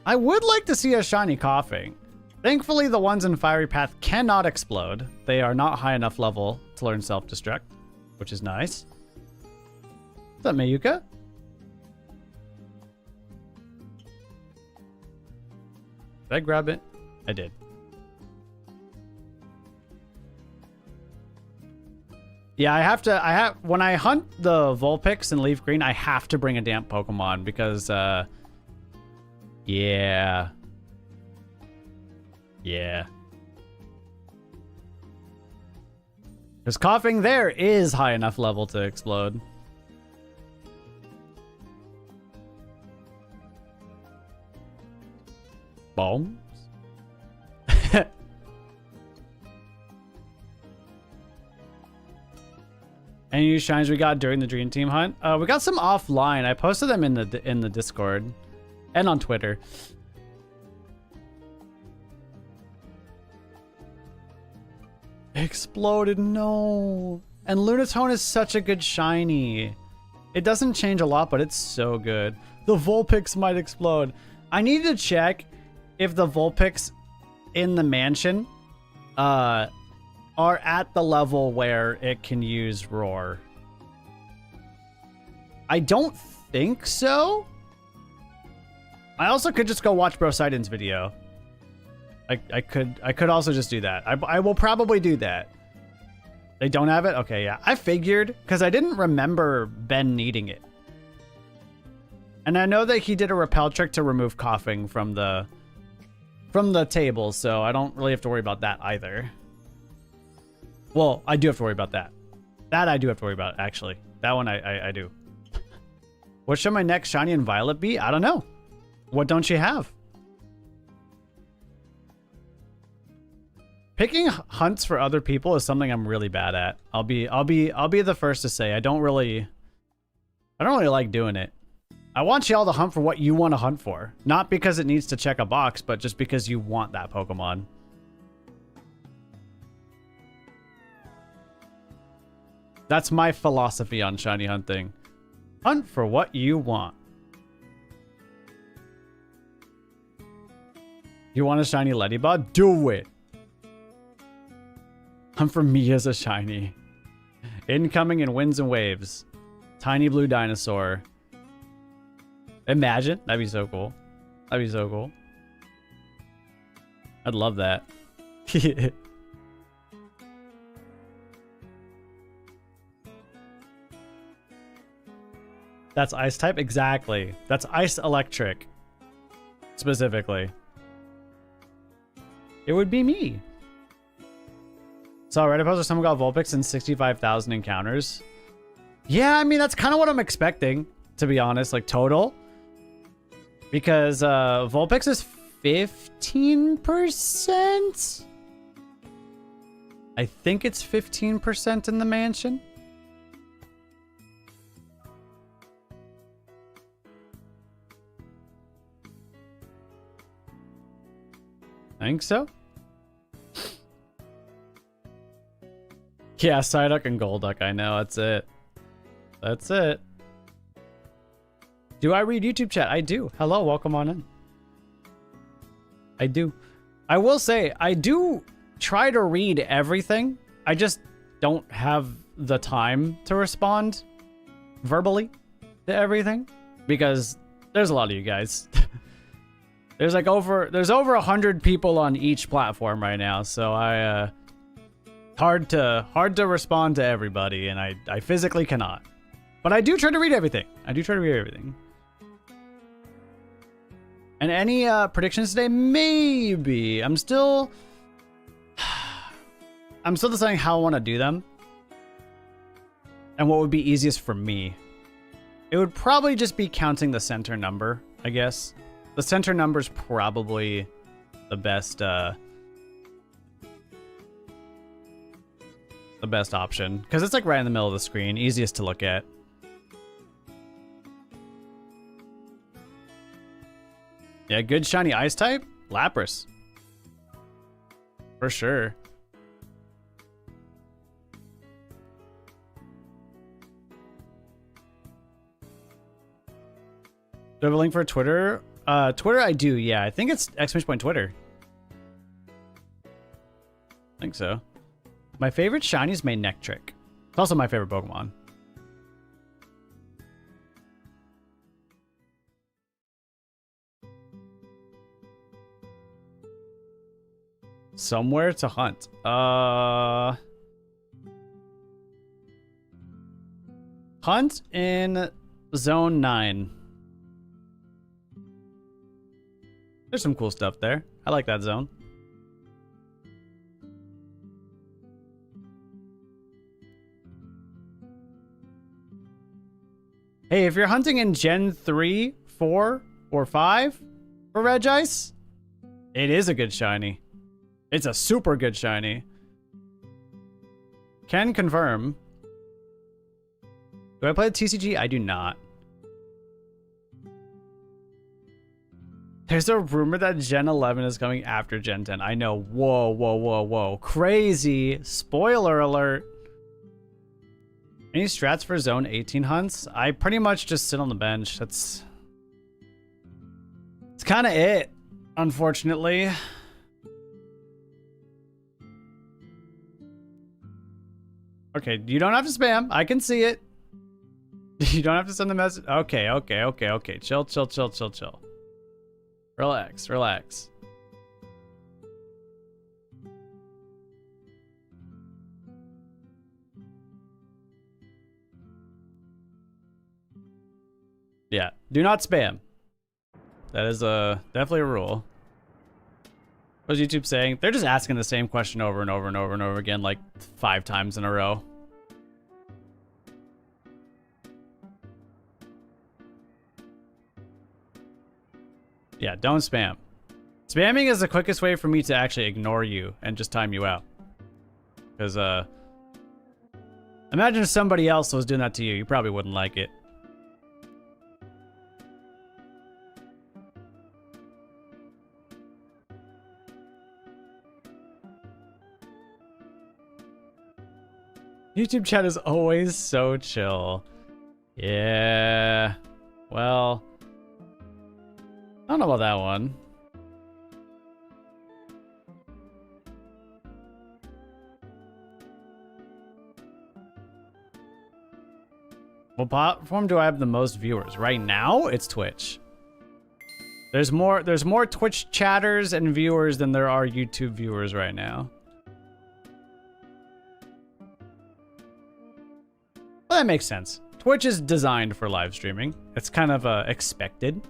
I would like to see a shiny Coughing. Thankfully, the ones in Fiery Path cannot explode. They are not high enough level to learn self-destruct, which is nice. What's up, Mayuka? Did I grab it? I did. Yeah, when I hunt the Vulpix and Leaf Green, I have to bring a damp Pokemon because, yeah. Yeah. Because Coughing there is high enough level to explode. Bombs? Any new shines we got during the Dream Team hunt? We got some offline. I posted them in the Discord and on Twitter. Exploded, no. And Lunatone is such a good shiny. It doesn't change a lot, but it's so good. The Vulpix might explode. I need to check if the Vulpix in the mansion are at the level where it can use roar. I don't think so. I also could just go watch Brosidon's video. I could also just do that. I will probably do that. They don't have it? Okay, yeah. I figured, because I didn't remember Ben needing it. And I know that he did a repel trick to remove coughing from the table, so I don't really have to worry about that either. Well, I do have to worry about that. That I do have to worry about, actually. That one I do. What should my next shiny and violet be? I don't know. What don't you have? Picking hunts for other people is something I'm really bad at. I'll be the first to say I don't really like doing it. I want y'all to hunt for what you want to hunt for. Not because it needs to check a box, but just because you want that Pokemon. That's my philosophy on shiny hunting. Hunt for what you want. You want a shiny Ladybug? Do it. Hunt for me as a shiny. Incoming in winds and waves. Tiny blue dinosaur. Imagine. That'd be so cool. That'd be so cool. I'd love that. That's ice type? Exactly. That's ice electric. Specifically. It would be me. So Reddit poster, someone got Vulpix and 65,000 encounters. Yeah, I mean, that's kind of what I'm expecting, to be honest, like total. Because Vulpix is 15%? I think it's 15% in the mansion. I think so. Yeah, Psyduck and Golduck, I know, that's it. That's it. Do I read YouTube chat? I do. Hello, welcome on in. I do. I will say, I do try to read everything. I just don't have the time to respond verbally to everything. Because there's a lot of you guys. There's over 100 people on each platform right now, so hard to respond to everybody, and I physically cannot. But I do try to read everything. And any predictions today? Maybe. I'm still deciding how I want to do them. And what would be easiest for me. It would probably just be counting the center number, I guess. The center number is probably the best option. Because it's like right in the middle of the screen. Easiest to look at. Yeah, good shiny ice type? Lapras. For sure. Do I have a link for Twitter? Twitter I do, yeah. I think it's !Twitter. I think so. My favorite shiny is Manectric. It's also my favorite Pokemon. Somewhere to hunt. Hunt in Zone 9. There's some cool stuff there. I like that zone. Hey, if you're hunting in Gen 3, 4, or 5 for Regice, it is a good shiny. It's a super good shiny. Can confirm. Do I play the TCG? I do not. There's a rumor that Gen 11 is coming after Gen 10. I know. Whoa, whoa, whoa, whoa. Crazy. Spoiler alert. Any strats for Zone 18 hunts? I pretty much just sit on the bench. It's kind of it, unfortunately. Okay, you don't have to spam. I can see it. You don't have to send the message. Okay, okay, okay, okay. Chill, chill, chill, chill, chill. Relax, relax. Yeah, do not spam. That is definitely a rule. What was YouTube saying? They're just asking the same question over and over and over and over again, like 5 times in a row. Yeah, don't spam. Spamming is the quickest way for me to actually ignore you and just time you out. Because, imagine if somebody else was doing that to you, you probably wouldn't like it. YouTube chat is always so chill. Yeah. Well, I don't know about that one. What platform do I have the most viewers? Right now, it's Twitch. There's more Twitch chatters and viewers than there are YouTube viewers right now. Well, that makes sense. Twitch is designed for live streaming. It's kind of expected.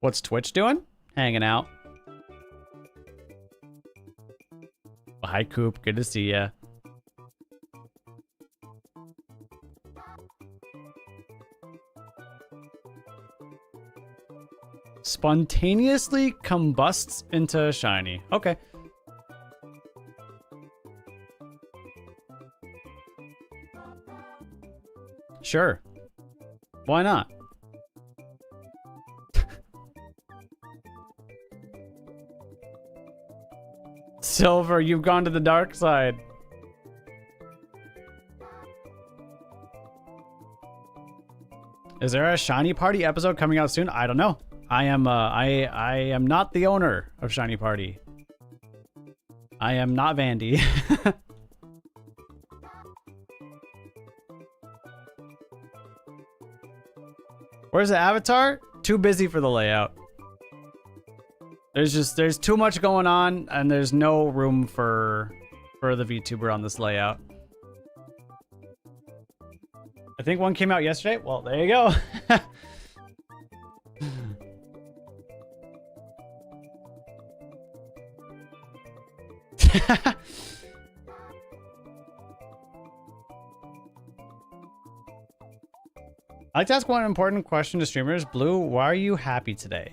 What's Twitch doing? Hanging out. Well, hi, Coop. Good to see ya. Spontaneously combusts into shiny. Okay. Sure. Why not? Silver, you've gone to the dark side. Is there a Shiny Party episode coming out soon? I don't know. I am not the owner of Shiny Party. I am not Vandy. Where's the avatar? Too busy for the layout. There's too much going on and there's no room for the VTuber on this layout. I think one came out yesterday. Well, there you go. I'd like to ask one important question to streamers. Blue, why are you happy today?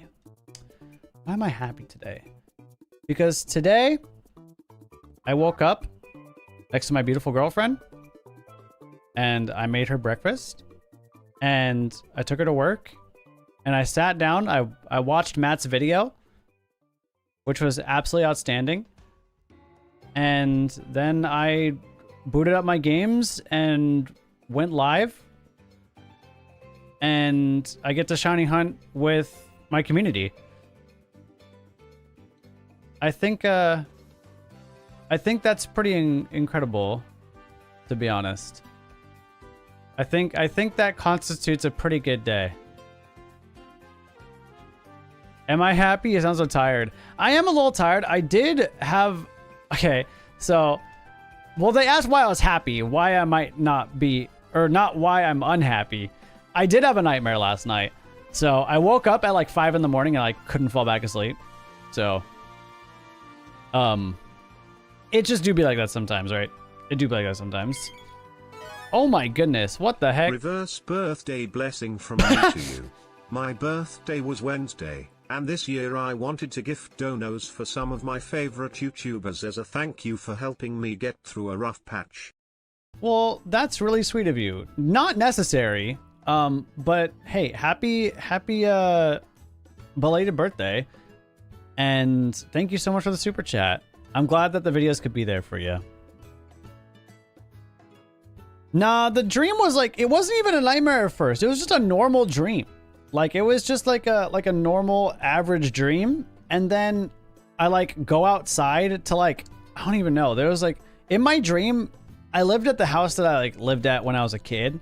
Why am I happy today? Because today, I woke up next to my beautiful girlfriend, and I made her breakfast, and I took her to work, and I sat down, I watched Matt's video, which was absolutely outstanding, and then I booted up my games and went live, and I get to shiny hunt with my community. I think that's pretty incredible, to be honest. I think that constitutes a pretty good day. Am I happy? You sound so tired. I am a little tired. I did have... Okay, so... Well, they asked why I was happy. Why I might not be... Or not why I'm unhappy. I did have a nightmare last night. So I woke up at like 5 in the morning and I couldn't fall back asleep. So... It just do be like that sometimes, right? It do be like that sometimes. Oh my goodness, what the heck? Reverse birthday blessing from me to you. My birthday was Wednesday, and this year I wanted to gift donos for some of my favorite YouTubers as a thank you for helping me get through a rough patch. Well, that's really sweet of you. Not necessary, but hey, happy belated birthday. And thank you so much for the super chat. I'm glad that the videos could be there for you. Nah, the dream was like, it wasn't even a nightmare at first. It was just a normal dream. Like, it was just like a normal average dream. And then I like go outside to like, I don't even know. There was like, in my dream, I lived at the house that I like lived at when I was a kid.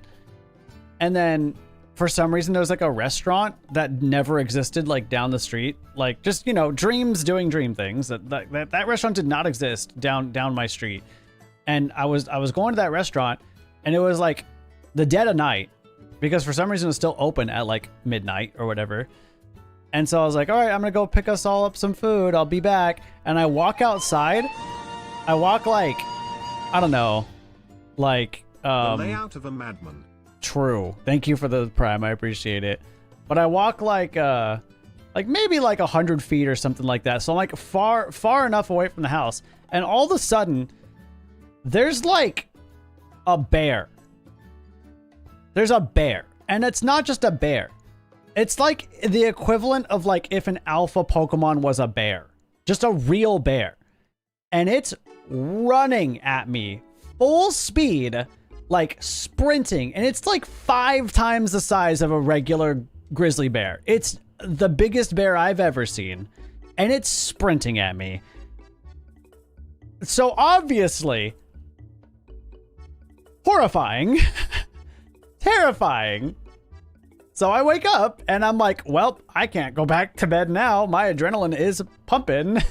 And then for some reason, there was like a restaurant that never existed like down the street. Like just, you know, dreams doing dream things. That restaurant did not exist down my street. And I was going to that restaurant and it was like the dead of night because for some reason it was still open at like midnight or whatever. And so I was like, all right, I'm going to go pick us all up some food. I'll be back. And I walk outside. I walk like, I don't know, like, the layout of a madman. True. Thank you for the prime. I appreciate it. But I walk like maybe like 100 feet or something like that. So I'm like far enough away from the house. And all of a sudden, there's like a bear. There's a bear. And it's not just a bear. It's like the equivalent of like if an alpha Pokemon was a bear. Just a real bear. And it's running at me full speed, like sprinting. And it's like 5 times the size of a regular grizzly bear. It's the biggest bear I've ever seen. And it's sprinting at me. So obviously, horrifying, terrifying. So I wake up and I'm like, well, I can't go back to bed now. My adrenaline is pumping.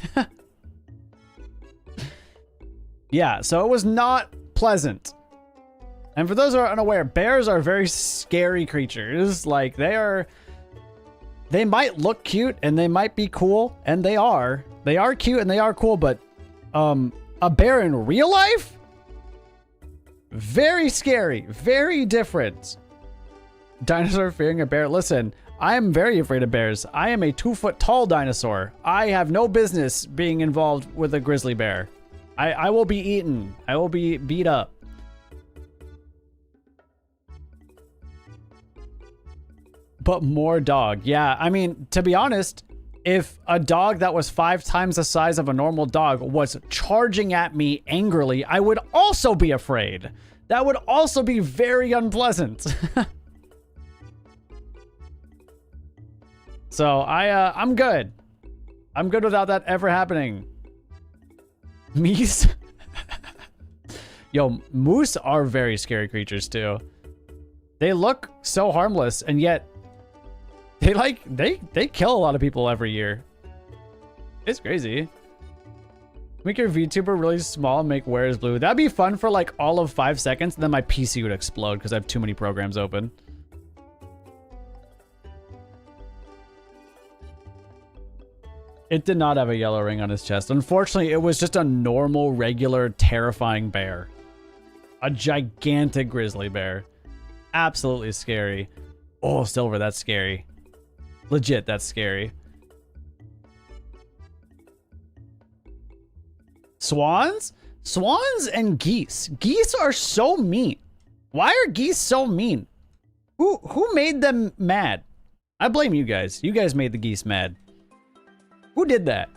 Yeah, so it was not pleasant. And for those who are unaware, bears are very scary creatures. Like they might look cute and they might be cool, and they are. They are cute and they are cool, but a bear in real life? Very scary, very different. Dinosaur fearing a bear. Listen, I am very afraid of bears. I am a 2-foot tall dinosaur. I have no business being involved with a grizzly bear. I will be eaten. I will be beat up. But more dog. Yeah, I mean, to be honest, if a dog that was 5 times the size of a normal dog was charging at me angrily, I would also be afraid. That would also be very unpleasant. So I'm good. I'm good without that ever happening. Meese? Yo, moose are very scary creatures too. They look so harmless, and yet they kill a lot of people every year. It's crazy. Make your VTuber really small and make where is blue. That'd be fun for like all of 5 seconds, and then my PC would explode because I have too many programs open. It did not have a yellow ring on his chest. Unfortunately, it was just a normal, regular, terrifying bear. A gigantic grizzly bear. Absolutely scary. Oh, Silver, that's scary. Legit, that's scary. Swans? Swans and geese. Geese are so mean. Why are geese so mean? Who made them mad? I blame you guys. You guys made the geese mad. Who did that?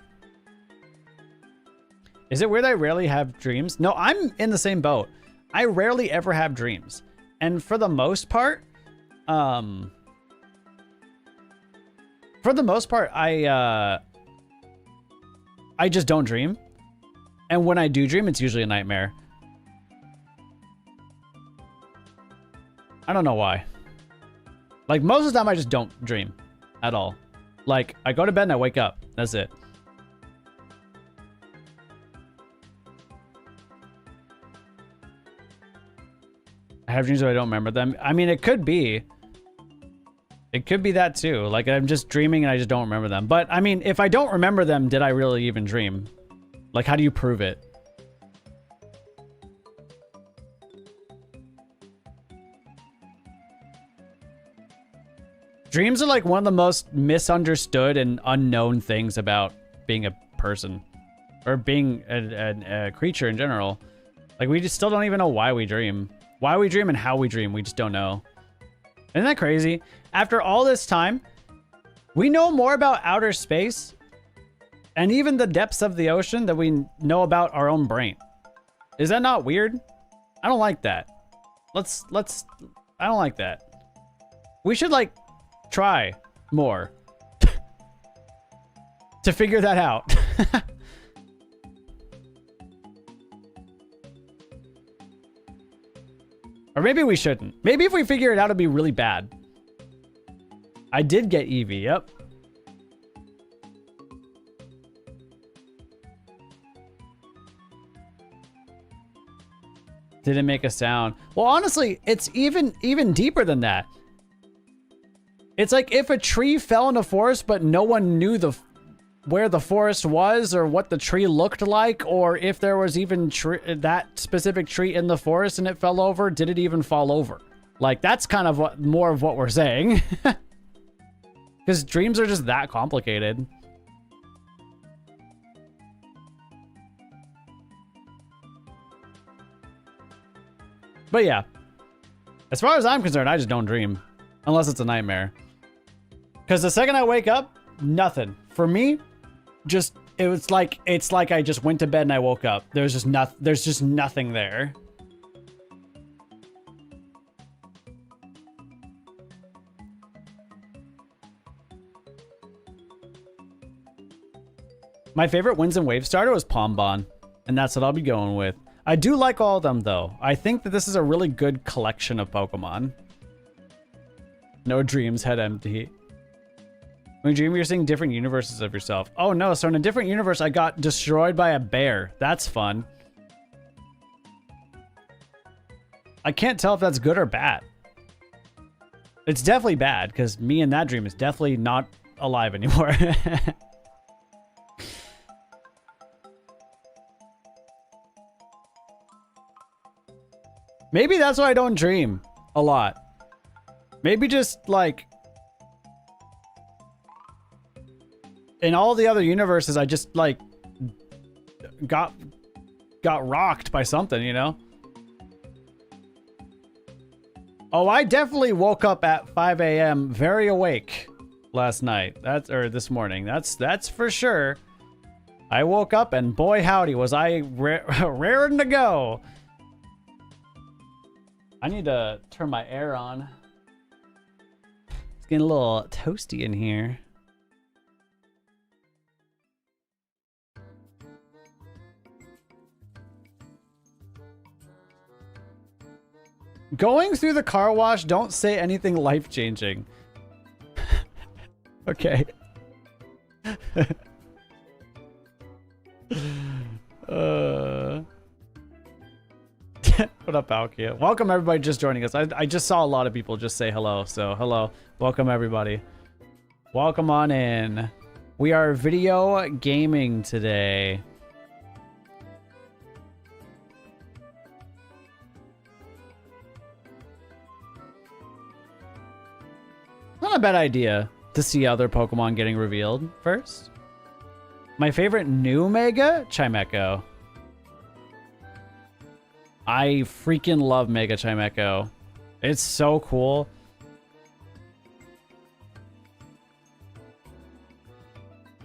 Is it weird I rarely have dreams? No, I'm in the same boat. I rarely ever have dreams. And for the most part, I just don't dream. And when I do dream, it's usually a nightmare. I don't know why. Like, most of the time, I just don't dream at all. Like, I go to bed and I wake up. That's it. I have dreams but I don't remember them. I mean, it could be. It could be that too. Like, I'm just dreaming and I just don't remember them. But, I mean, if I don't remember them, did I really even dream? Like, how do you prove it? Dreams are like one of the most misunderstood and unknown things about being a person. Or being a creature in general. Like, we just still don't even know why we dream. Why we dream and how we dream, we just don't know. Isn't that crazy? After all this time, we know more about outer space and even the depths of the ocean than we know about our own brain. Is that not weird? I don't like that. I don't like that. We should like try more to figure that out. Or maybe we shouldn't. Maybe if we figure it out, it'd be really bad. I did get Eevee, yep. Didn't make a sound. Well, honestly, it's even deeper than that. It's like if a tree fell in a forest, but no one knew where the forest was or what the tree looked like, or if there was even that specific tree in the forest and it fell over, did it even fall over? Like, that's kind of more of what we're saying. Because dreams are just that complicated. But yeah, as far as I'm concerned, I just don't dream unless it's a nightmare. Because the second I wake up, nothing. For me, it's like I just went to bed and I woke up. There's just nothing there. My favorite Winds and Wave starter was Pombon, and that's what I'll be going with. I do like all of them though. I think that this is a really good collection of Pokemon. No dreams, head empty. When you dream, you're seeing different universes of yourself. Oh no, so in a different universe, I got destroyed by a bear. That's fun. I can't tell if that's good or bad. It's definitely bad, because me in that dream is definitely not alive anymore. Maybe that's why I don't dream a lot. Maybe just like in all the other universes, I just like got rocked by something, you know? Oh, I definitely woke up at 5 a.m. very awake last night. Or this morning. That's for sure. I woke up and boy howdy was I raring to go. I need to turn my air on. It's getting a little toasty in here. Going through the car wash, don't say anything life-changing. Okay. What up, Alkia? Welcome everybody just joining us. I just saw a lot of people just say hello, so hello. Welcome everybody. Welcome on in. We are video gaming today. Not a bad idea to see other Pokemon getting revealed first. My favorite new Mega? Chimecho. I freaking love Mega Chimecho. It's so cool.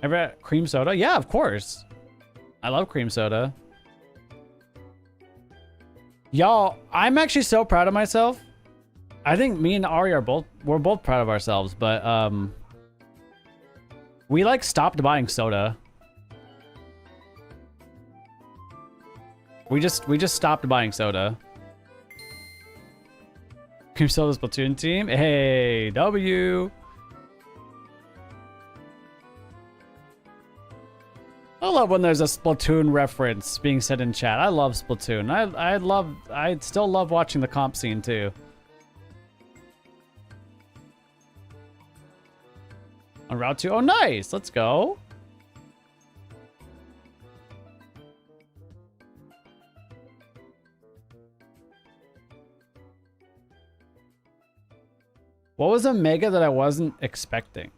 Ever had cream soda? Yeah, of course. I love cream soda. Y'all, I'm actually so proud of myself. I think me and Ari we're both proud of ourselves, but we like stopped buying soda. We just stopped buying soda. Cream Soda Splatoon team. Hey, W. I love when there's a Splatoon reference being said in chat. I love Splatoon. I still love watching the comp scene too. On Route 2. Oh, nice. Let's go. What was a Mega that I wasn't expecting?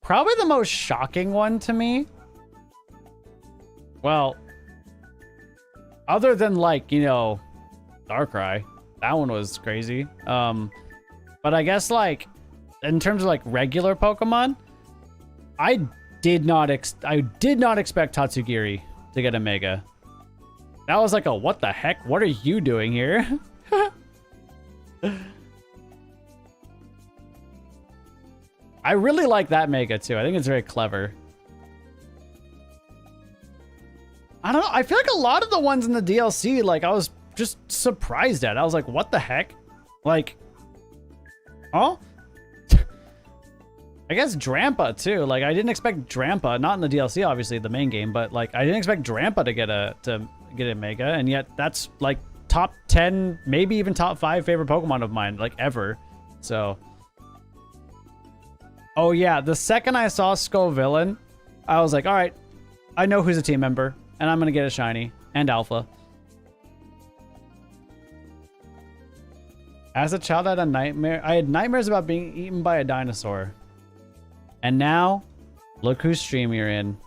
Probably the most shocking one to me. Well, other than like, you know, Darkrai. That one was crazy. But I guess like in terms of like regular Pokemon, I did not expect Tatsugiri to get a Mega. That was like a what the heck? What are you doing here? I really like that mega too. I think it's very clever. I don't know. I feel like a lot of the ones in the DLC, like I was just surprised at. I was like, what the heck? Like, oh? I guess Drampa too. Like I didn't expect Drampa, not in the DLC, obviously the main game, but like I didn't expect Drampa to get a mega, and yet that's like top 10, maybe even top 5 favorite Pokemon of mine, like ever. So, oh yeah, the second I saw Scovillain, I was like, all right, I know who's a team member, and I'm gonna get a shiny and alpha. As a child, I had a nightmare. I had nightmares about being eaten by a dinosaur. And now, look whose stream you're in.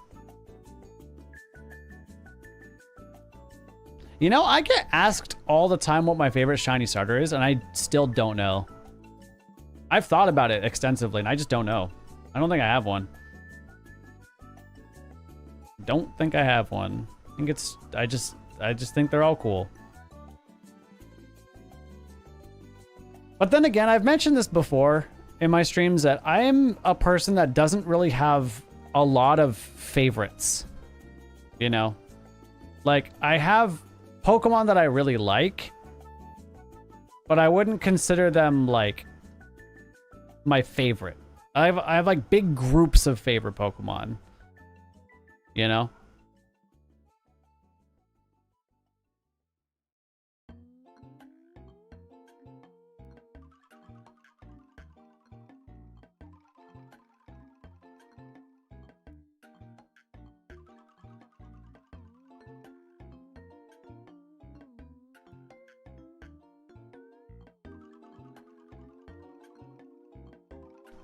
You know, I get asked all the time what my favorite shiny starter is, and I still don't know. I've thought about it extensively, and I just don't know. I don't think I have one. Don't think I have one. I think it's, I just think they're all cool. But then again, I've mentioned this before in my streams that I'm a person that doesn't really have a lot of favorites. You know? Like, I have Pokemon that I really like, but I wouldn't consider them, like, my favorite. I have like, big groups of favorite Pokemon. You know?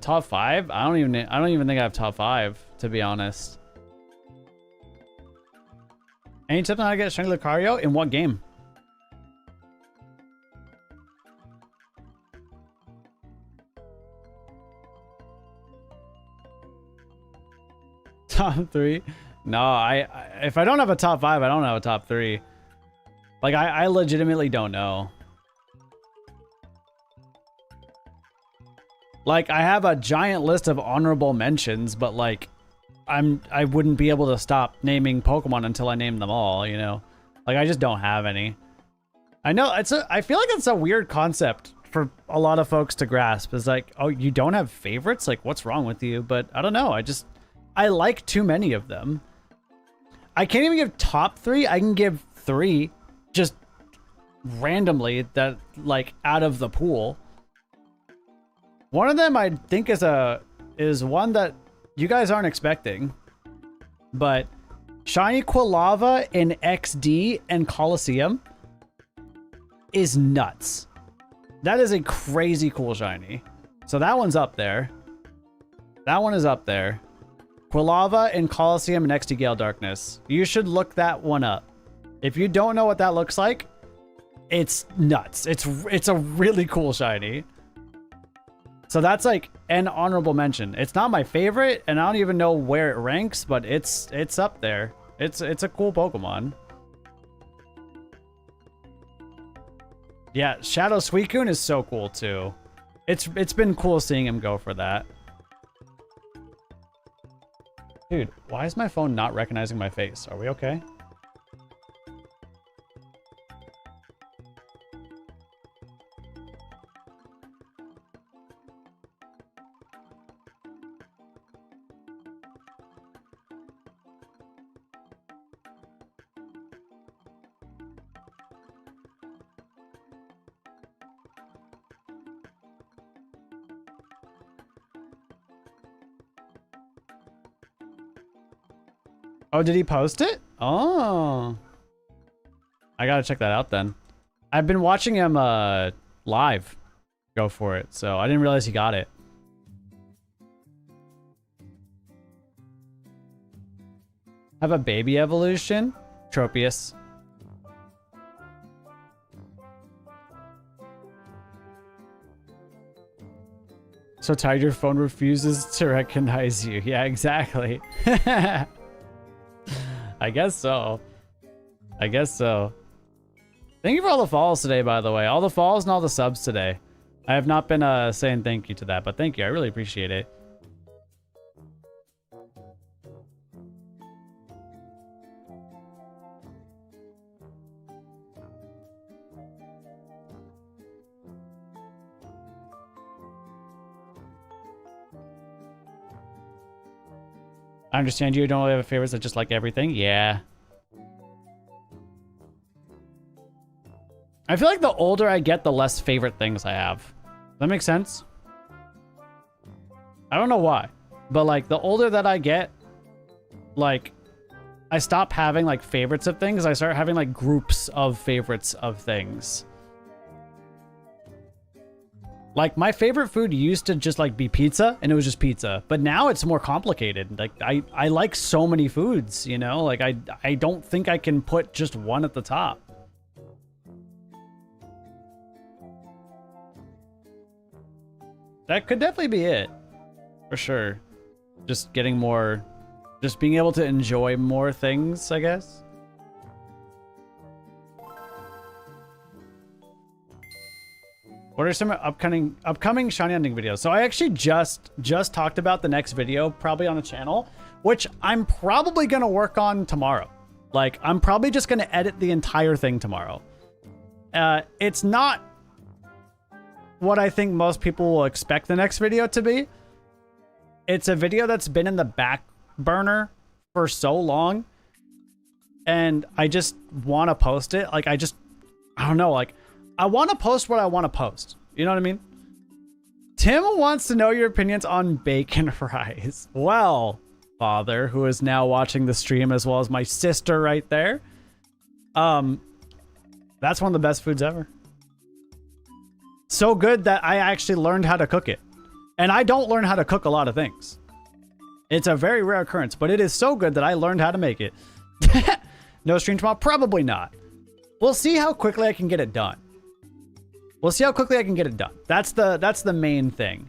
Top 5? I don't even think I have top 5, to be honest. Any tips on how to get Shiny Lucario? In what game? Top 3? No, if I don't have a top 5, I don't have a top 3. Like, I legitimately don't know. Like, I have a giant list of honorable mentions, but like, I wouldn't be able to stop naming Pokemon until I name them all, you know? Like, I just don't have any. I know, I feel like it's a weird concept for a lot of folks to grasp. It's like, oh, you don't have favorites? Like, what's wrong with you? But I don't know, I like too many of them. I can't even give top 3. I can give 3 just randomly that, like, out of the pool. One of them I think is one that you guys aren't expecting, but Shiny Quilava in XD and Coliseum is nuts. That is a crazy cool shiny. So that one's up there. That one is up there. Quilava in Coliseum and XD Gale Darkness. You should look that one up. If you don't know what that looks like, it's nuts. It's a really cool shiny. So that's like an honorable mention. It's not my favorite, and I don't even know where it ranks, but it's up there. It's a cool Pokemon. Yeah, Shadow Suicune is so cool too. It's been cool seeing him go for that. Dude, why is my phone not recognizing my face? Are we okay? Oh, did he post it? Oh. I gotta check that out then. I've been watching him live go for it, so I didn't realize he got it. Have a baby evolution? Tropius. So tired your phone refuses to recognize you. Yeah, exactly. I guess so. I guess so. Thank you for all the follows today, by the way. All the follows and all the subs today. I have not been saying thank you to that, but thank you. I really appreciate it. I understand you don't really have favorites that just like everything. Yeah. I feel like the older I get, the less favorite things I have. Does that make sense? I don't know why, but like the older that I get, like I stop having like favorites of things. I start having like groups of favorites of things. Like my favorite food used to just like be pizza and it was just pizza, but now it's more complicated. Like I like so many foods, you know, like I don't think I can put just one at the top. That could definitely be it, for sure. Just getting more, just being able to enjoy more things, I guess. What are some upcoming shiny hunting videos? So I actually just talked about the next video probably on the channel, which I'm probably gonna work on tomorrow. Like I'm probably just gonna edit the entire thing tomorrow. It's not what I think most people will expect the next video to be. It's a video that's been in the back burner for so long, and I just want to post it. Like I don't know, like I want to post what I want to post. You know what I mean? Tim wants to know your opinions on bacon fries. Well, father, who is now watching the stream, as well as my sister right there. That's one of the best foods ever. So good that I actually learned how to cook it. And I don't learn how to cook a lot of things. It's a very rare occurrence, but it is so good that I learned how to make it. No stream tomorrow? Probably not. We'll see how quickly I can get it done. That's the main thing.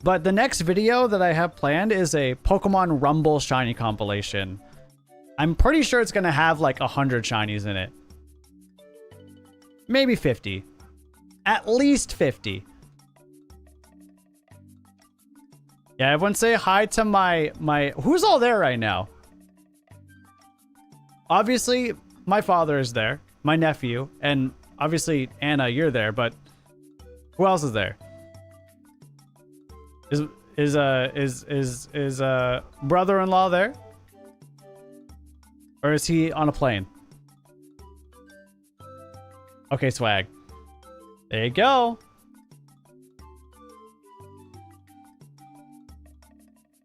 But the next video that I have planned is a Pokemon Rumble shiny compilation. I'm pretty sure it's going to have like 100 shinies in it. Maybe 50. At least 50. Yeah, everyone say hi to my who's all there right now? Obviously, my father is there, my nephew, and obviously Anna, you're there, but who else is there? Is brother-in-law there? Or is he on a plane? Okay, swag. There you go.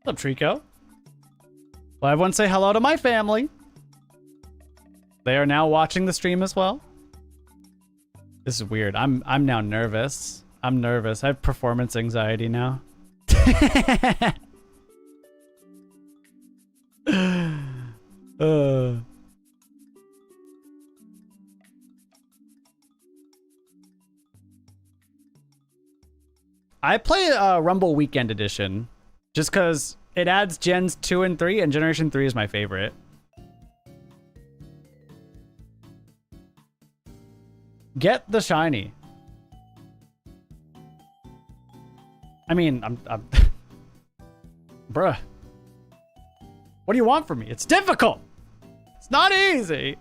What's up, Trico? Well, everyone say hello to my family. They are now watching the stream as well. This is weird. I'm now nervous. I'm nervous. I have performance anxiety now. I play Rumble Weekend Edition just because it adds Gens 2 and 3, and Generation 3 is my favorite. Get the shiny. I mean, I'm bruh. What do you want from me? It's difficult. It's not easy.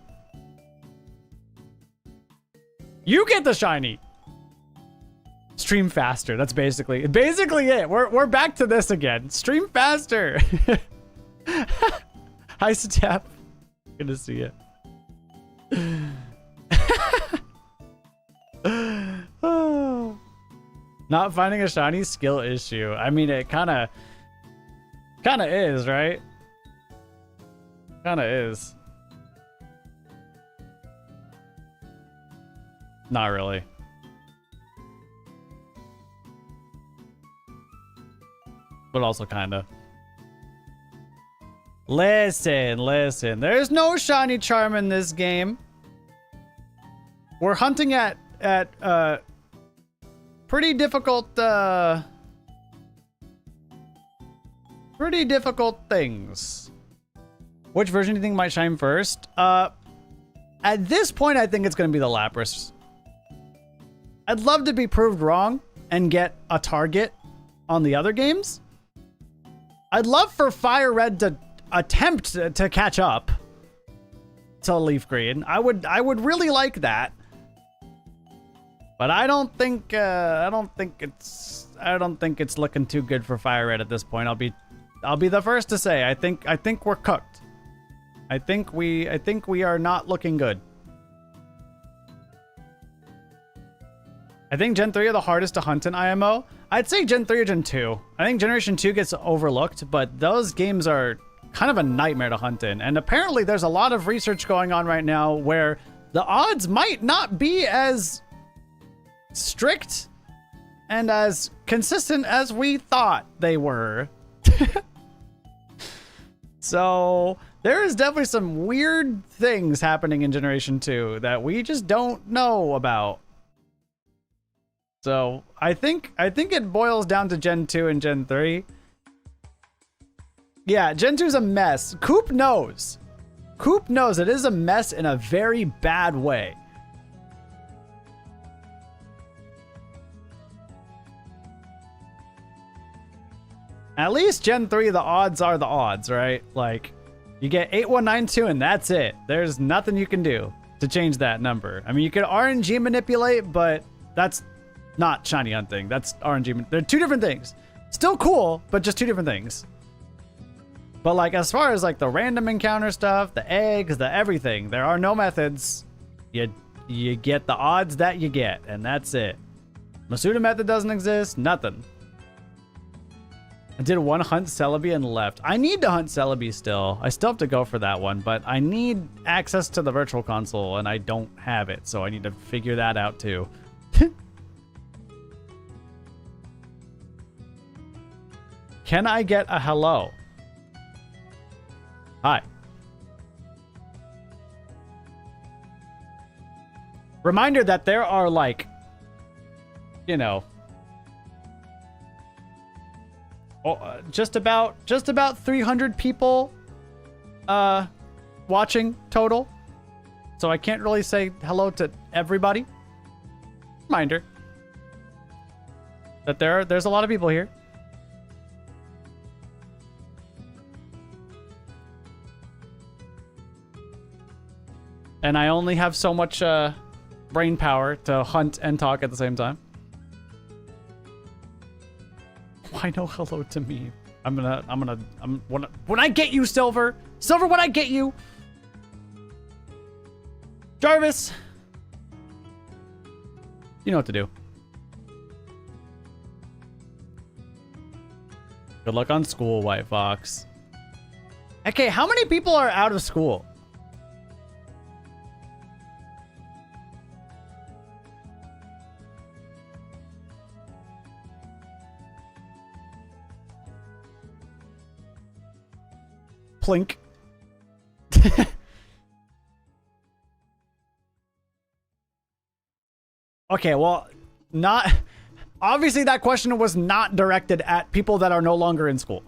You get the shiny. Stream faster. That's basically it. We're back to this again. Stream faster. Hi, Steph. Good to see you. Not finding a shiny skill issue. I mean, it kind of is, right? Kind of is. Not really. But also kind of. Listen. There's no shiny charm in this game. We're hunting at pretty difficult things. Which version do you think might shine first? At this point, I think it's going to be the Lapras. I'd love to be proved wrong and get a target on the other games. I'd love for Fire Red to attempt to catch up to Leaf Green. I would really like that. But I don't think it's looking too good for Fire Red at this point. I'll be the first to say I think we're cooked. I think we are not looking good. I think Gen 3 are the hardest to hunt in IMO. I'd say Gen 3 or Gen 2. I think Generation 2 gets overlooked, but those games are kind of a nightmare to hunt in. And apparently there's a lot of research going on right now where the odds might not be as strict and as consistent as we thought they were. So there is definitely some weird things happening in Generation 2 that we just don't know about. So I think it boils down to Gen 2 and Gen 3. Yeah, Gen 2 is a mess. Coop knows. Coop knows it is a mess in a very bad way. At least Gen 3, the odds are the odds, right? Like, you get 8192 and that's it. There's nothing you can do to change that number. I mean, you could RNG manipulate, but that's not shiny hunting. That's RNG. They're two different things. Still cool, but just two different things. But like, as far as like the random encounter stuff, the eggs, the everything, there are no methods. You get the odds that you get, and that's it. Masuda method doesn't exist. Nothing. I did one hunt Celebi and left. I need to hunt Celebi still. I still have to go for that one, but I need access to the virtual console, and I don't have it, so I need to figure that out too. Can I get a hello? Hi. Reminder that there are like, you know, just about 300 people watching total. So I can't really say hello to everybody. Reminder that there's a lot of people here. And I only have so much brain power to hunt and talk at the same time. Why no hello to me? When I get you, Silver, when I get you. Jarvis. You know what to do. Good luck on school, White Fox. Okay, how many people are out of school? Plink. Okay, well, obviously that question was not directed at people that are no longer in school.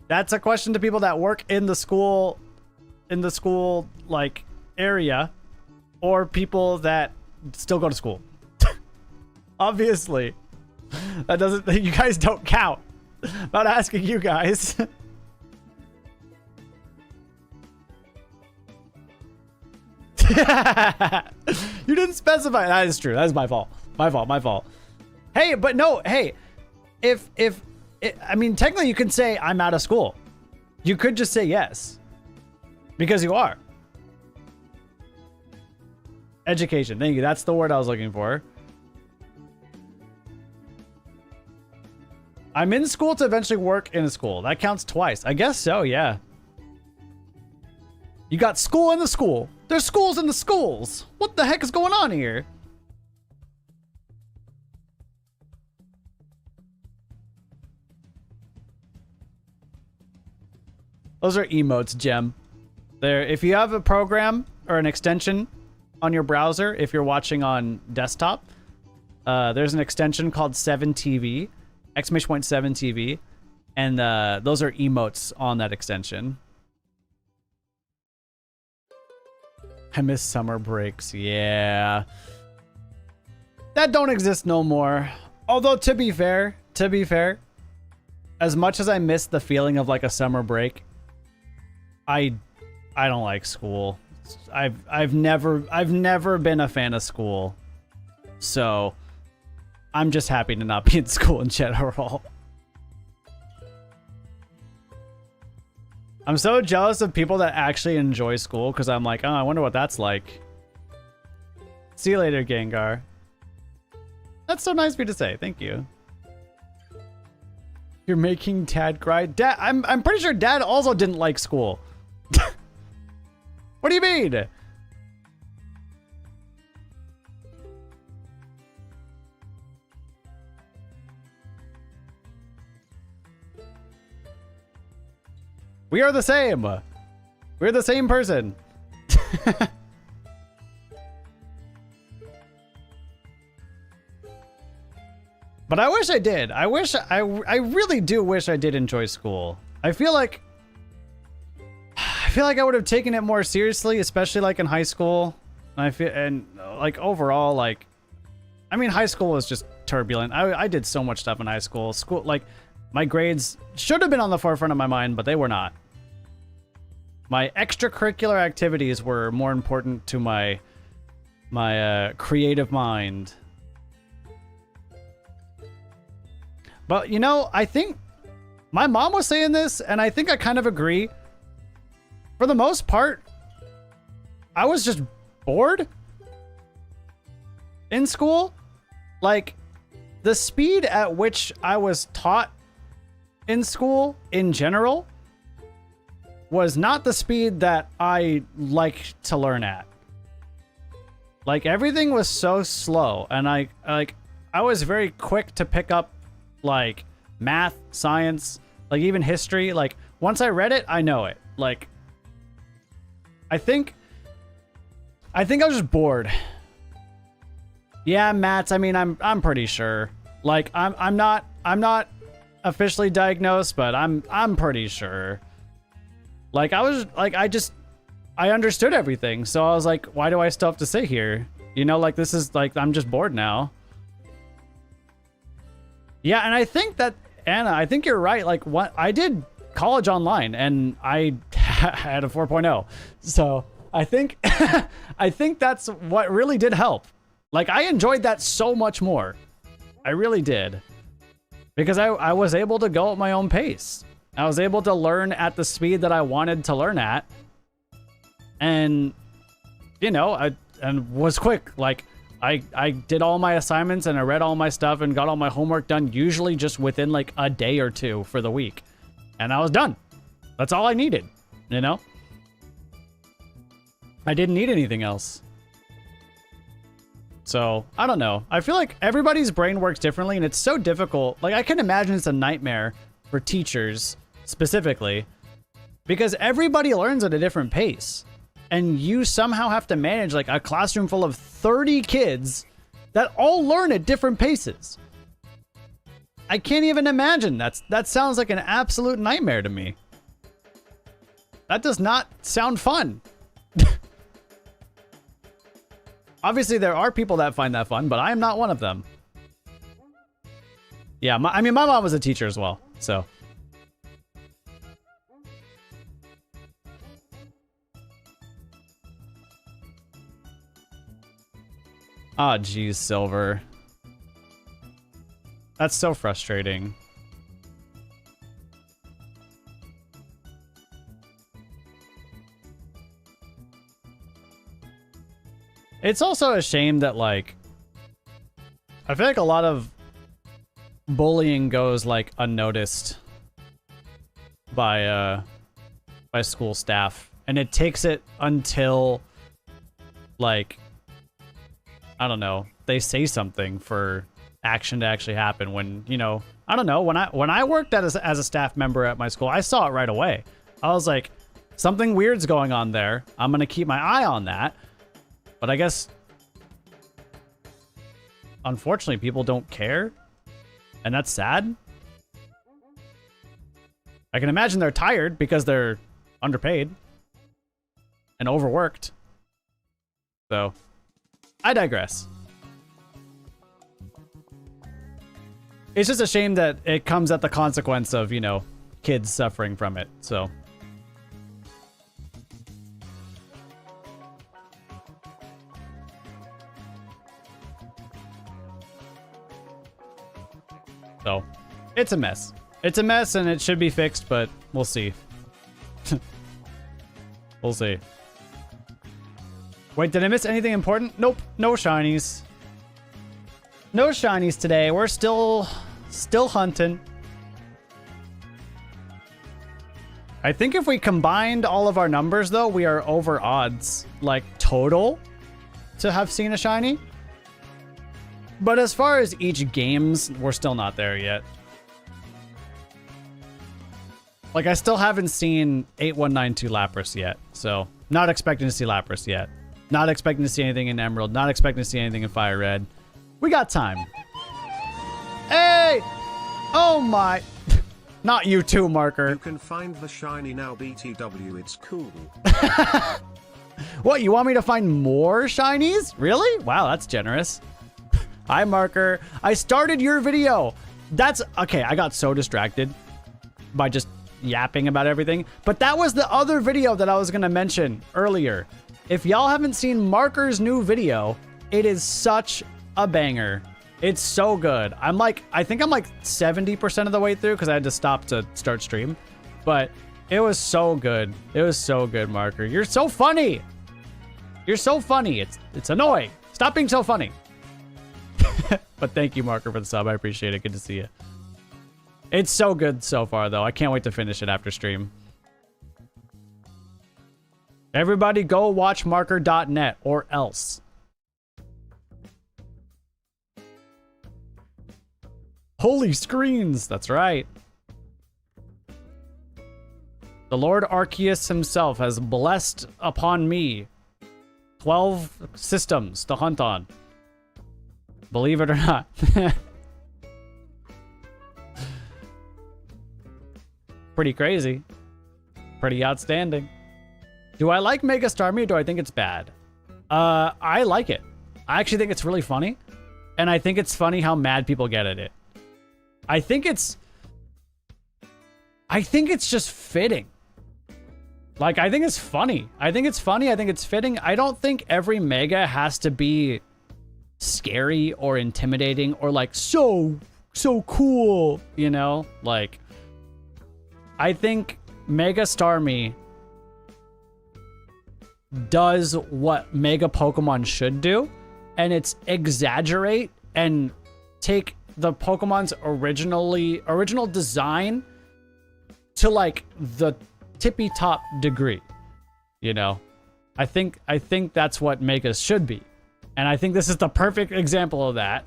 That's a question to people that work in the school like area, or people that still go to school. Obviously. That doesn't, you guys don't count. I'm not asking you guys. You didn't specify. That is true. That is my fault. My fault. Hey, but no, hey, I mean, technically you can say I'm out of school. You could just say yes. Because you are. Education. Thank you. That's the word I was looking for. I'm in school to eventually work in a school. That counts twice. I guess so, yeah. You got school in the school. There's schools in the schools. What the heck is going on here? Those are emotes, Gem. There, if you have a program or an extension on your browser, if you're watching on desktop, there's an extension called 7TV, exclamation point 7TV, and those are emotes on that extension. I miss summer breaks. Yeah. That don't exist no more. Although to be fair, as much as I miss the feeling of like a summer break, I don't like school. I've never been a fan of school. So I'm just happy to not be in school in general. I'm so jealous of people that actually enjoy school because I'm like, oh, I wonder what that's like. See you later, Gengar. That's so nice of you to say. Thank you. You're making Dad cry. Dad, I'm pretty sure Dad also didn't like school. What do you mean? We are the same. We're the same person. But I wish I did. I really do wish I did enjoy school. I feel like I would have taken it more seriously, especially like in high school. And like overall, like, I mean, high school was just turbulent. I did so much stuff in high school. Like, my grades should have been on the forefront of my mind, but they were not. My extracurricular activities were more important to my creative mind. But, you know, I think my mom was saying this, and I think I kind of agree. For the most part, I was just bored in school. Like, the speed at which I was taught in school in general was not the speed that I like to learn at. Like, everything was so slow, and I was very quick to pick up like math, science, like even history. Like, once I read it, I know it. Like, I think I was just bored. Yeah, Matt's, I mean, I'm pretty sure. Like, I'm not officially diagnosed, but I'm pretty sure. Like, I was like, I understood everything. So I was like, why do I still have to sit here? You know, like, this is like, I'm just bored now. Yeah, and I think that, Anna, I think you're right. Like, what I did college online and I had a 4.0. So I think I think that's what really did help. Like, I enjoyed that so much more. I really did. Because I was able to go at my own pace. I was able to learn at the speed that I wanted to learn at. And, you know, I was quick. Like, I did all my assignments and I read all my stuff and got all my homework done, usually just within like a day or two for the week. And I was done. That's all I needed, you know? I didn't need anything else. So, I don't know. I feel like everybody's brain works differently and it's so difficult. Like, I can imagine it's a nightmare for teachers specifically because everybody learns at a different pace. And you somehow have to manage like a classroom full of 30 kids that all learn at different paces. I can't even imagine. That sounds like an absolute nightmare to me. That does not sound fun. Obviously, there are people that find that fun, but I am not one of them. Yeah, I mean, my mom was a teacher as well, so. Ah, geez, Silver. That's so frustrating. It's also a shame that, like, I feel like a lot of bullying goes, like, unnoticed by school staff. And it takes it until, like, I don't know, they say something for action to actually happen when, you know, I don't know, when I worked as a staff member at my school, I saw it right away. I was like, something weird's going on there. I'm going to keep my eye on that. But I guess, unfortunately, people don't care. And that's sad. I can imagine they're tired because they're underpaid and overworked. So, I digress. It's just a shame that it comes at the consequence of, you know, kids suffering from it, so. So, it's a mess. It's a mess and it should be fixed, but we'll see. We'll see. Wait, did I miss anything important? Nope, no shinies. No shinies today. We're still hunting. I think if we combined all of our numbers, though, we are over odds, like, total to have seen a shiny. But as far as each games, we're still not there yet. Like, I still haven't seen 8192 Lapras yet, so not expecting to see Lapras yet. Not expecting to see anything in Emerald, not expecting to see anything in Fire Red. We got time. Hey! Oh my... Not you too, Marker. You can find the shiny now, BTW, it's cool. What, you want me to find more shinies? Really? Wow, that's generous. Hi, Marker. I started your video. That's... Okay, I got so distracted by just yapping about everything. But that was the other video that I was going to mention earlier. If y'all haven't seen Marker's new video, it is such a banger. It's so good. I think I'm like 70% of the way through because I had to stop to start stream. But it was so good. It was so good, Marker. You're so funny. You're so funny. It's annoying. Stop being so funny. But thank you, Marker, for the sub. I appreciate it. Good to see you. It's so good so far, though. I can't wait to finish it after stream. Everybody go watch marker.net or else. Holy screens. That's right. The Lord Arceus himself has blessed upon me 12 systems to hunt on. Believe it or not. Pretty crazy. Pretty outstanding. Do I like Mega Starmie or do I think it's bad? I like it. I actually think it's really funny. And I think it's funny how mad people get at it. I think it's just fitting. Like, I think it's funny. I think it's funny. I think it's fitting. I don't think every Mega has to be scary or intimidating or like so cool, you know? Like, I think Mega Starmie does what Mega Pokemon should do, and it's exaggerate and take the Pokemon's original design to like the tippy top degree, you know? I think that's what Megas should be. And I think this is the perfect example of that.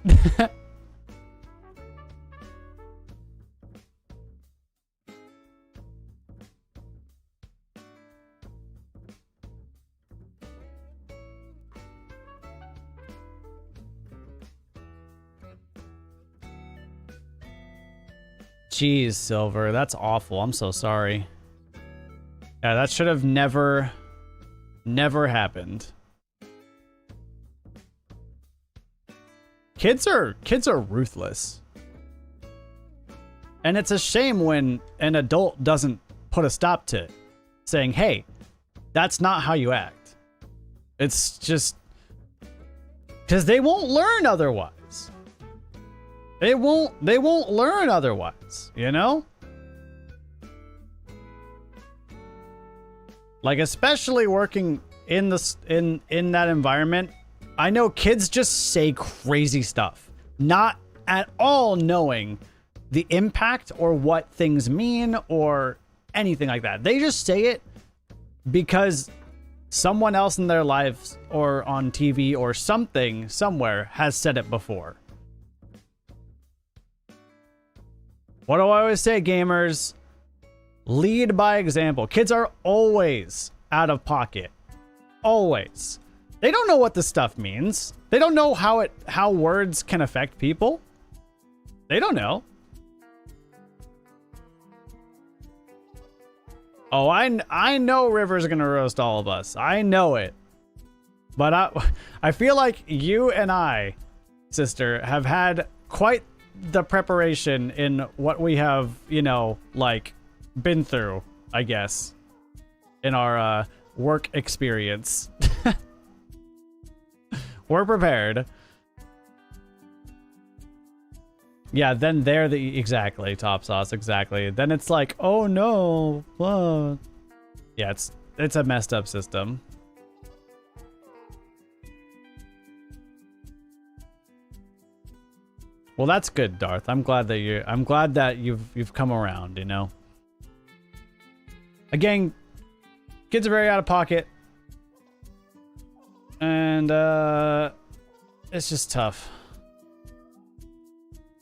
Jeez, Silver, that's awful. I'm so sorry. Yeah, that should have never happened. Kids are ruthless. And it's a shame when an adult doesn't put a stop to it, saying, "Hey, that's not how you act." It's just because they won't learn otherwise. They won't learn otherwise, you know? Like, especially working in this in that environment, I know kids just say crazy stuff, not at all knowing the impact or what things mean or anything like that. They just say it because someone else in their lives or on TV or something somewhere has said it before. What do I always say, gamers? Lead by example. Kids are always out of pocket. Always. They don't know what this stuff means. They don't know how words can affect people. They don't know. Oh, I know River's gonna roast all of us. I know it. But I feel like you and I, sister, have had quite the preparation in what we have, you know, like, been through, I guess, in our work experience. We're prepared. Yeah, then they're the exactly top sauce, exactly. Then it's like, oh no, whoa. Yeah, it's a messed up system. Well, that's good, Darth. I'm glad that you've come around, you know. Again, kids are very out of pocket. And it's just tough.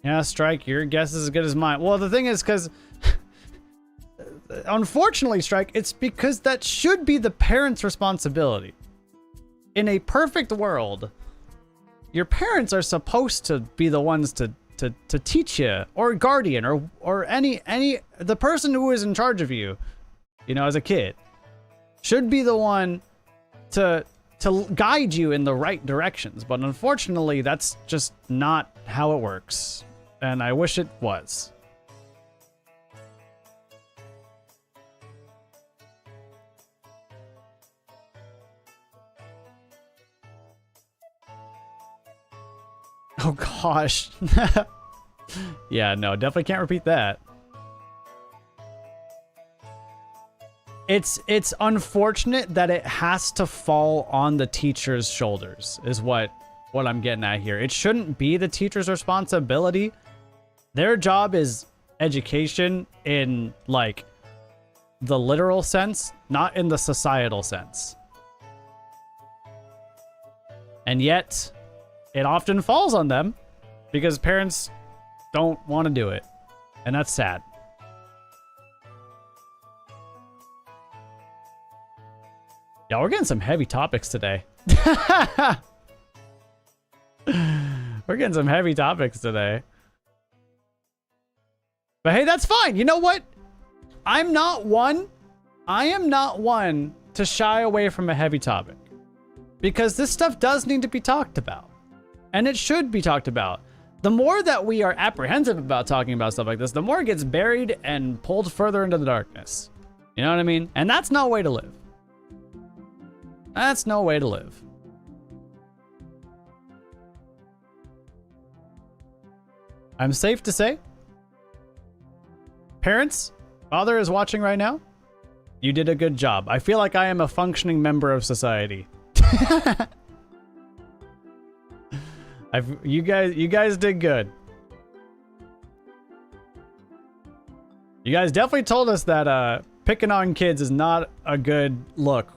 Yeah, Strike, your guess is as good as mine. Well, the thing is, because unfortunately, Strike, it's because that should be the parents' responsibility. In a perfect world, your parents are supposed to be the ones to teach you, or guardian, or the person who is in charge of you, you know, as a kid, should be the one to guide you in the right directions. But unfortunately, that's just not how it works. And I wish it was. Oh gosh. Yeah, no, definitely can't repeat that. It's unfortunate that it has to fall on the teacher's shoulders, is what I'm getting at here. It shouldn't be the teacher's responsibility. Their job is education in, like, the literal sense, not in the societal sense. And yet, it often falls on them because parents don't want to do it. And that's sad. Yeah, we're getting some heavy topics today. We're getting some heavy topics today. But hey, that's fine. You know what? I am not one to shy away from a heavy topic. Because this stuff does need to be talked about. And it should be talked about. The more that we are apprehensive about talking about stuff like this, the more it gets buried and pulled further into the darkness. You know what I mean? And that's no way to live. That's no way to live. I'm safe to say, parents, father is watching right now. You did a good job. I feel like I am a functioning member of society. You guys did good. You guys definitely told us that picking on kids is not a good look.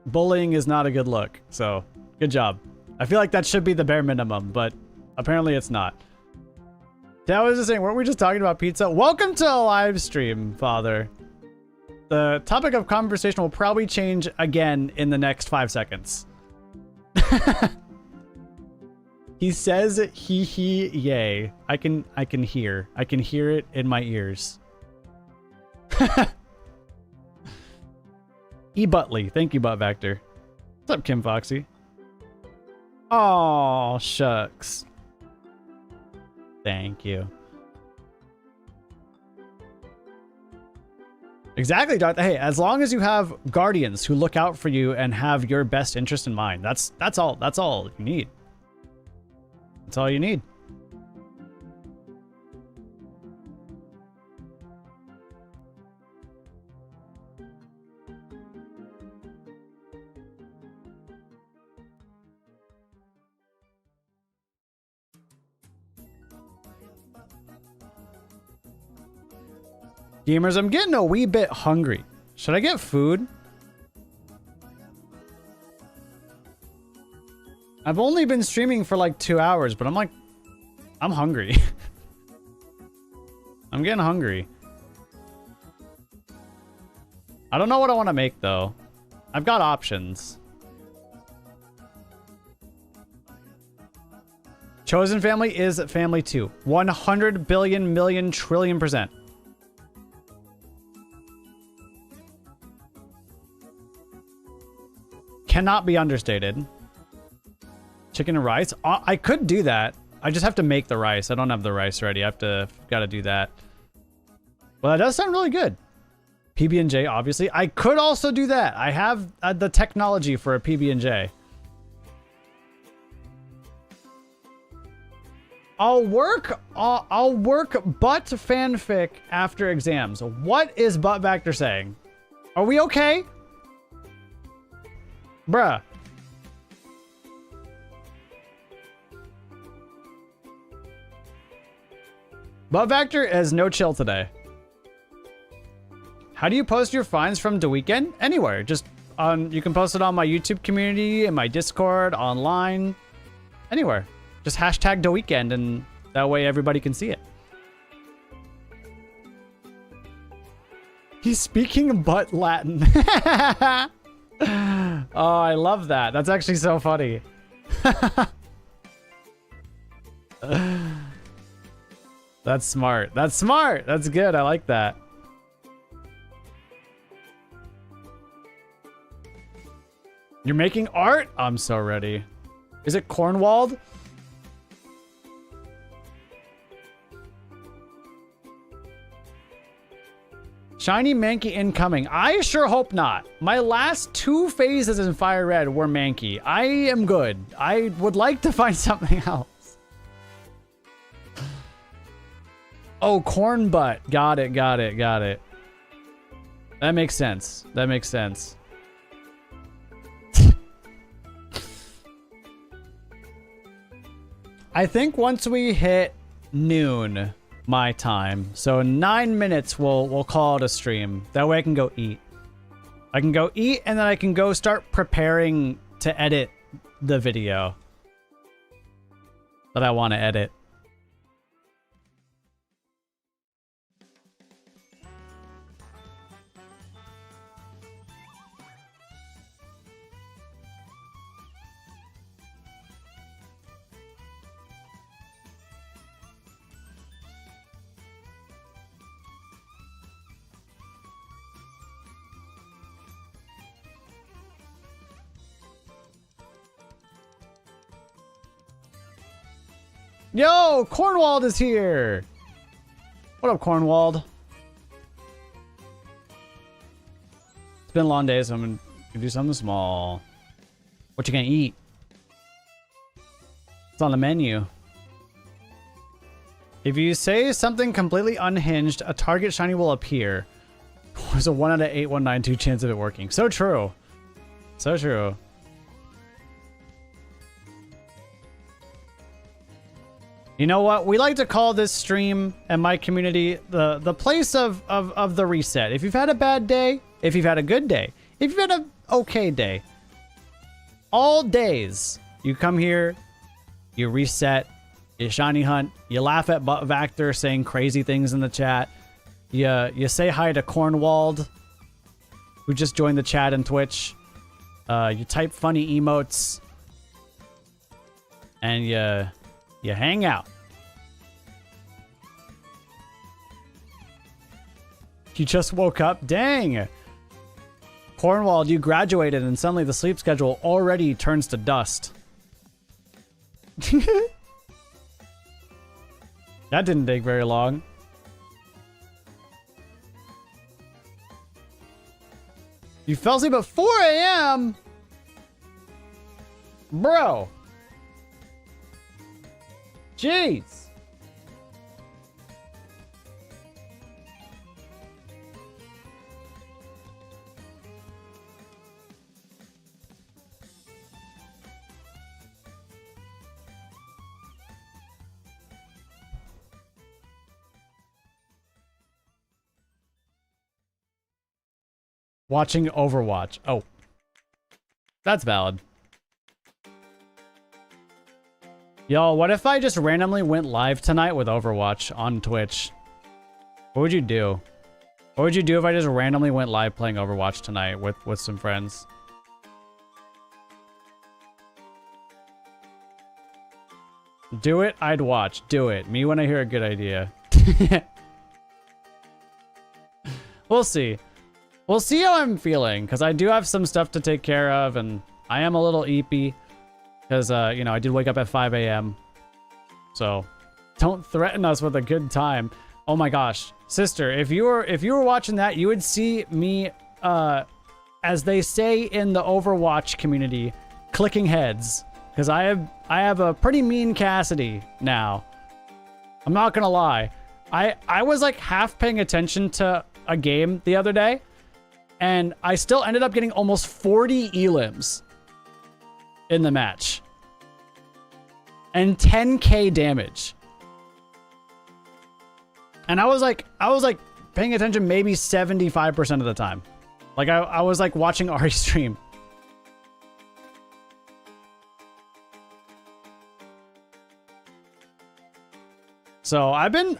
Bullying is not a good look. So, good job. I feel like that should be the bare minimum, but apparently it's not. That was just saying, weren't we just talking about pizza? Welcome to a live stream, Father. The topic of conversation will probably change again in the next 5 seconds. He says he yay. I can hear it in my ears. E-Butley, thank you, BlueVacktor. What's up, Kim Foxy? Oh shucks. Thank you. Exactly, Darth. Hey, as long as you have guardians who look out for you and have your best interest in mind, that's all you need. That's all you need. Gamers, I'm getting a wee bit hungry. Should I get food? I've only been streaming for like 2 hours, but I'm hungry. I'm getting hungry. I don't know what I want to make though. I've got options. Chosen family is family too. 100 billion million trillion %. Cannot be understated. Chicken and rice? I could do that. I just have to make the rice. I don't have the rice ready. Gotta do that. Well, that does sound really good. PB&J, obviously. I could also do that. I have the technology for a PB&J. I'll work butt fanfic after exams. What is BlueVacktor saying? Are we okay? Bruh. BlueVacktor has no chill today. How do you post your finds from the weekend? Anywhere. Just on, you can post it on my YouTube community, in my Discord, online, anywhere. Just hashtag the weekend, and that way everybody can see it. He's speaking butt Latin. Oh, I love that. That's actually so funny. That's smart. That's smart. That's good. I like that. You're making art? I'm so ready. Is it Cornwalled? Shiny Mankey incoming. I sure hope not. My last 2 phases in Fire Red were Mankey. I am good. I would like to find something else. Oh, corn butt. Got it, got it, got it. That makes sense. That makes sense. I think once we hit noon my time, so 9 minutes, we'll call it a stream. That way I can go eat. I can go eat, and then I can go start preparing to edit the video that I want to edit. Yo, Cornwald is here. What up, Cornwald? It's been a long day, so I'm gonna do something small. What you gonna eat? It's on the menu. If you say something completely unhinged, a target shiny will appear. There's a 1 out of 8192 chance of it working. So true. So true. You know what? We like to call this stream and my community the place of the reset. If you've had a bad day, if you've had a good day, if you've had an okay day, all days, you come here, you reset, you shiny hunt, you laugh at BlueVacktor saying crazy things in the chat, you say hi to Cornwald, who just joined the chat and Twitch, you type funny emotes, and you hang out. You just woke up? Dang! Cornwald, you graduated and suddenly the sleep schedule already turns to dust. That didn't take very long. You fell asleep at 4 a.m.? Bro. Jeez. Watching Overwatch. Oh. That's valid. Yo, what if I just randomly went live tonight with Overwatch on Twitch? What would you do? What would you do if I just randomly went live playing Overwatch tonight with some friends? Do it, I'd watch. Do it. Me when I hear a good idea. We'll see. We'll see how I'm feeling, because I do have some stuff to take care of, and I am a little eepy. Because, you know, I did wake up at 5 a.m. So don't threaten us with a good time. Oh my gosh. Sister, if you were watching that, you would see me, as they say in the Overwatch community, clicking heads. Because I have a pretty mean Cassidy now. I'm not gonna lie. I was like half paying attention to a game the other day, and I still ended up getting almost 40 elims in the match. And 10k damage. And I was like paying attention maybe 75% of the time. Like I was like watching Ari stream. So I've been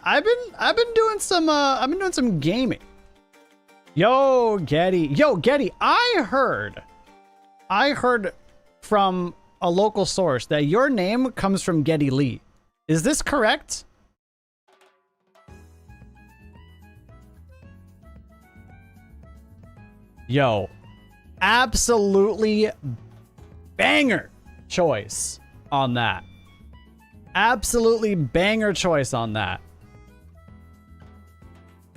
doing some gaming. Yo, Getty, I heard from a local source that your name comes from Getty Lee. Is this correct? Yo, absolutely banger choice on that. Absolutely banger choice on that.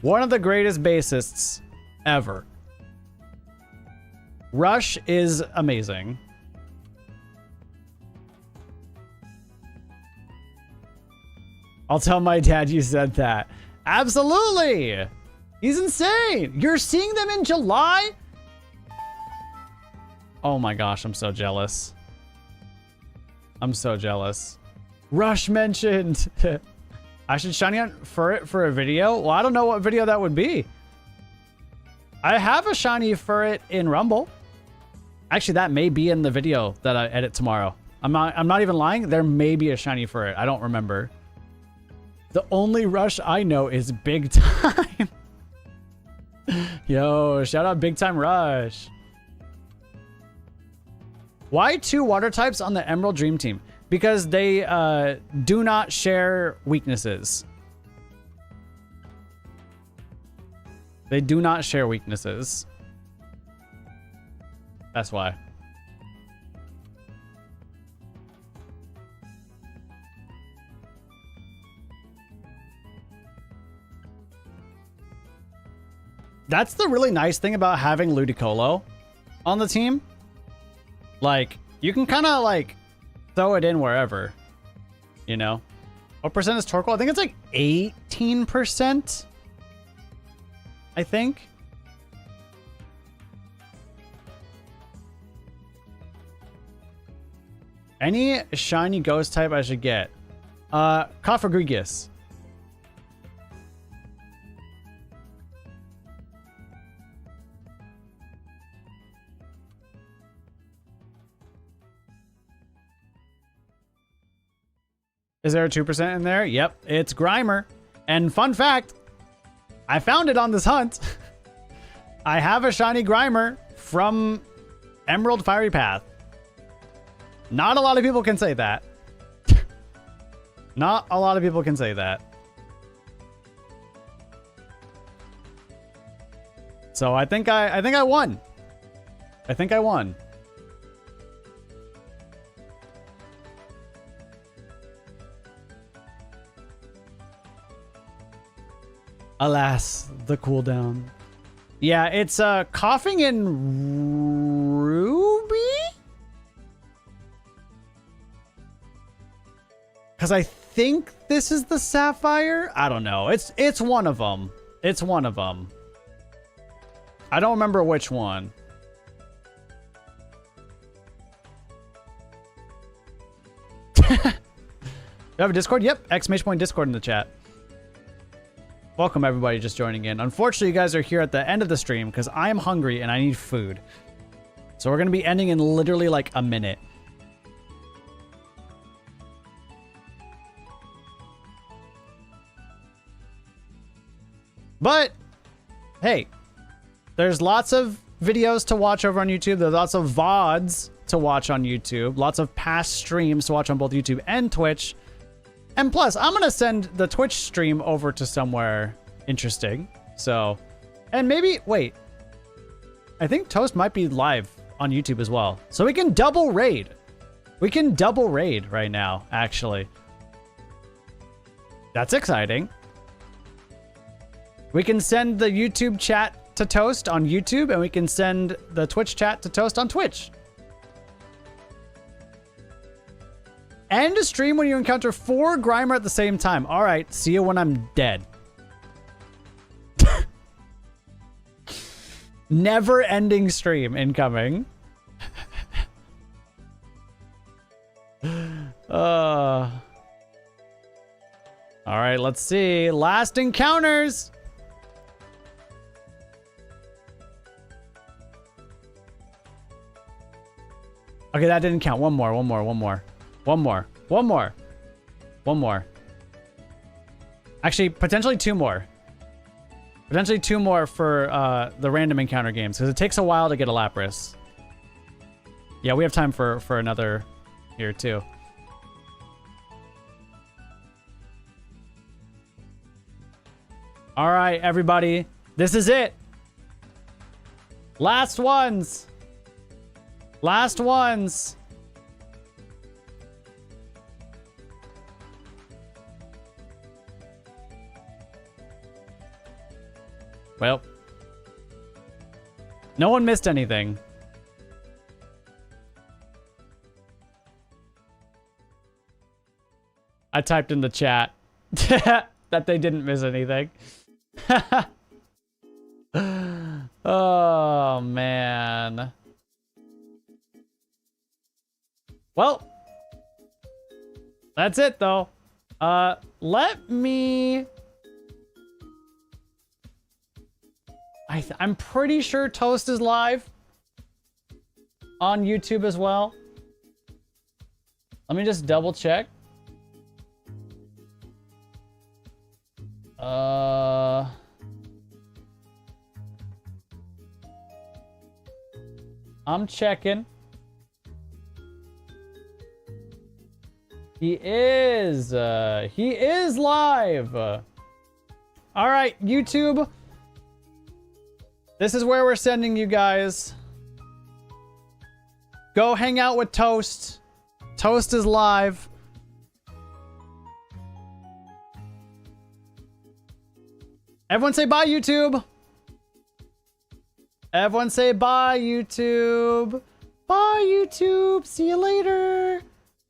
One of the greatest bassists ever. Rush is amazing. I'll tell my dad you said that. Absolutely. He's insane. You're seeing them in July? Oh my gosh, I'm so jealous. I'm so jealous. Rush mentioned. I should shiny hunt for it for a video. Well, I don't know what video that would be. I have a shiny for it in Rumble. Actually, that may be in the video that I edit tomorrow. I'm not even lying. There may be a shiny for it. I don't remember. The only Rush I know is Big Time. Yo, shout out Big Time Rush. Why 2 water types on the Emerald Dream Team? Because they do not share weaknesses. They do not share weaknesses. That's why. That's the really nice thing about having Ludicolo on the team. Like, you can kind of like throw it in wherever, you know? What percent is Torkoal? I think it's like 18%. I think. Any shiny ghost type I should get? Cofagrigus. Is there a 2% in there? Yep, it's Grimer. And fun fact, I found it on this hunt. I have a shiny Grimer from Emerald Fiery Path. Not a lot of people can say that. Not a lot of people can say that. So I think I won. I think I won. Alas, the cooldown. Yeah, it's coughing in Ruby? Because I think this is the Sapphire? I don't know. It's one of them. It's one of them. I don't remember which one. You have a Discord? Yep. ! Discord in the chat. Welcome everybody just joining in. Unfortunately, you guys are here at the end of the stream because I am hungry and I need food. So we're going to be ending in literally like a minute. But, hey, there's lots of videos to watch over on YouTube. There's lots of VODs to watch on YouTube. Lots of past streams to watch on both YouTube and Twitch. And plus, I'm going to send the Twitch stream over to somewhere interesting. So, and maybe, wait. I think Toast might be live on YouTube as well. So we can double raid. We can double raid right now, actually. That's exciting. We can send the YouTube chat to Toast on YouTube, and we can send the Twitch chat to Toast on Twitch. End a stream when you encounter 4 Grimer at the same time. All right, see you when I'm dead. Never-ending stream incoming. All right, let's see. Last encounters. Okay, that didn't count. One more. Actually, potentially 2 more. Potentially 2 more for the random encounter games, because it takes a while to get a Lapras. Yeah, we have time for another here, too. All right, everybody. This is it. Last ones. Last ones. Well, no one missed anything. I typed in the chat that they didn't miss anything. Oh, man. Well, that's it, though. Let me... I'm pretty sure Toast is live on YouTube as well. Let me just double check. I'm checking. He is live. All right, YouTube. This is where we're sending you guys. Go hang out with Toast. Toast is live. Everyone say bye, YouTube. Everyone say bye, YouTube. Bye, YouTube. See you later.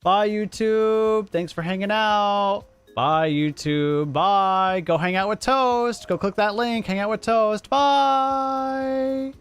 Bye, YouTube. Thanks for hanging out. Bye, YouTube. Bye. Go hang out with Toast. Go click that link. Hang out with Toast. Bye.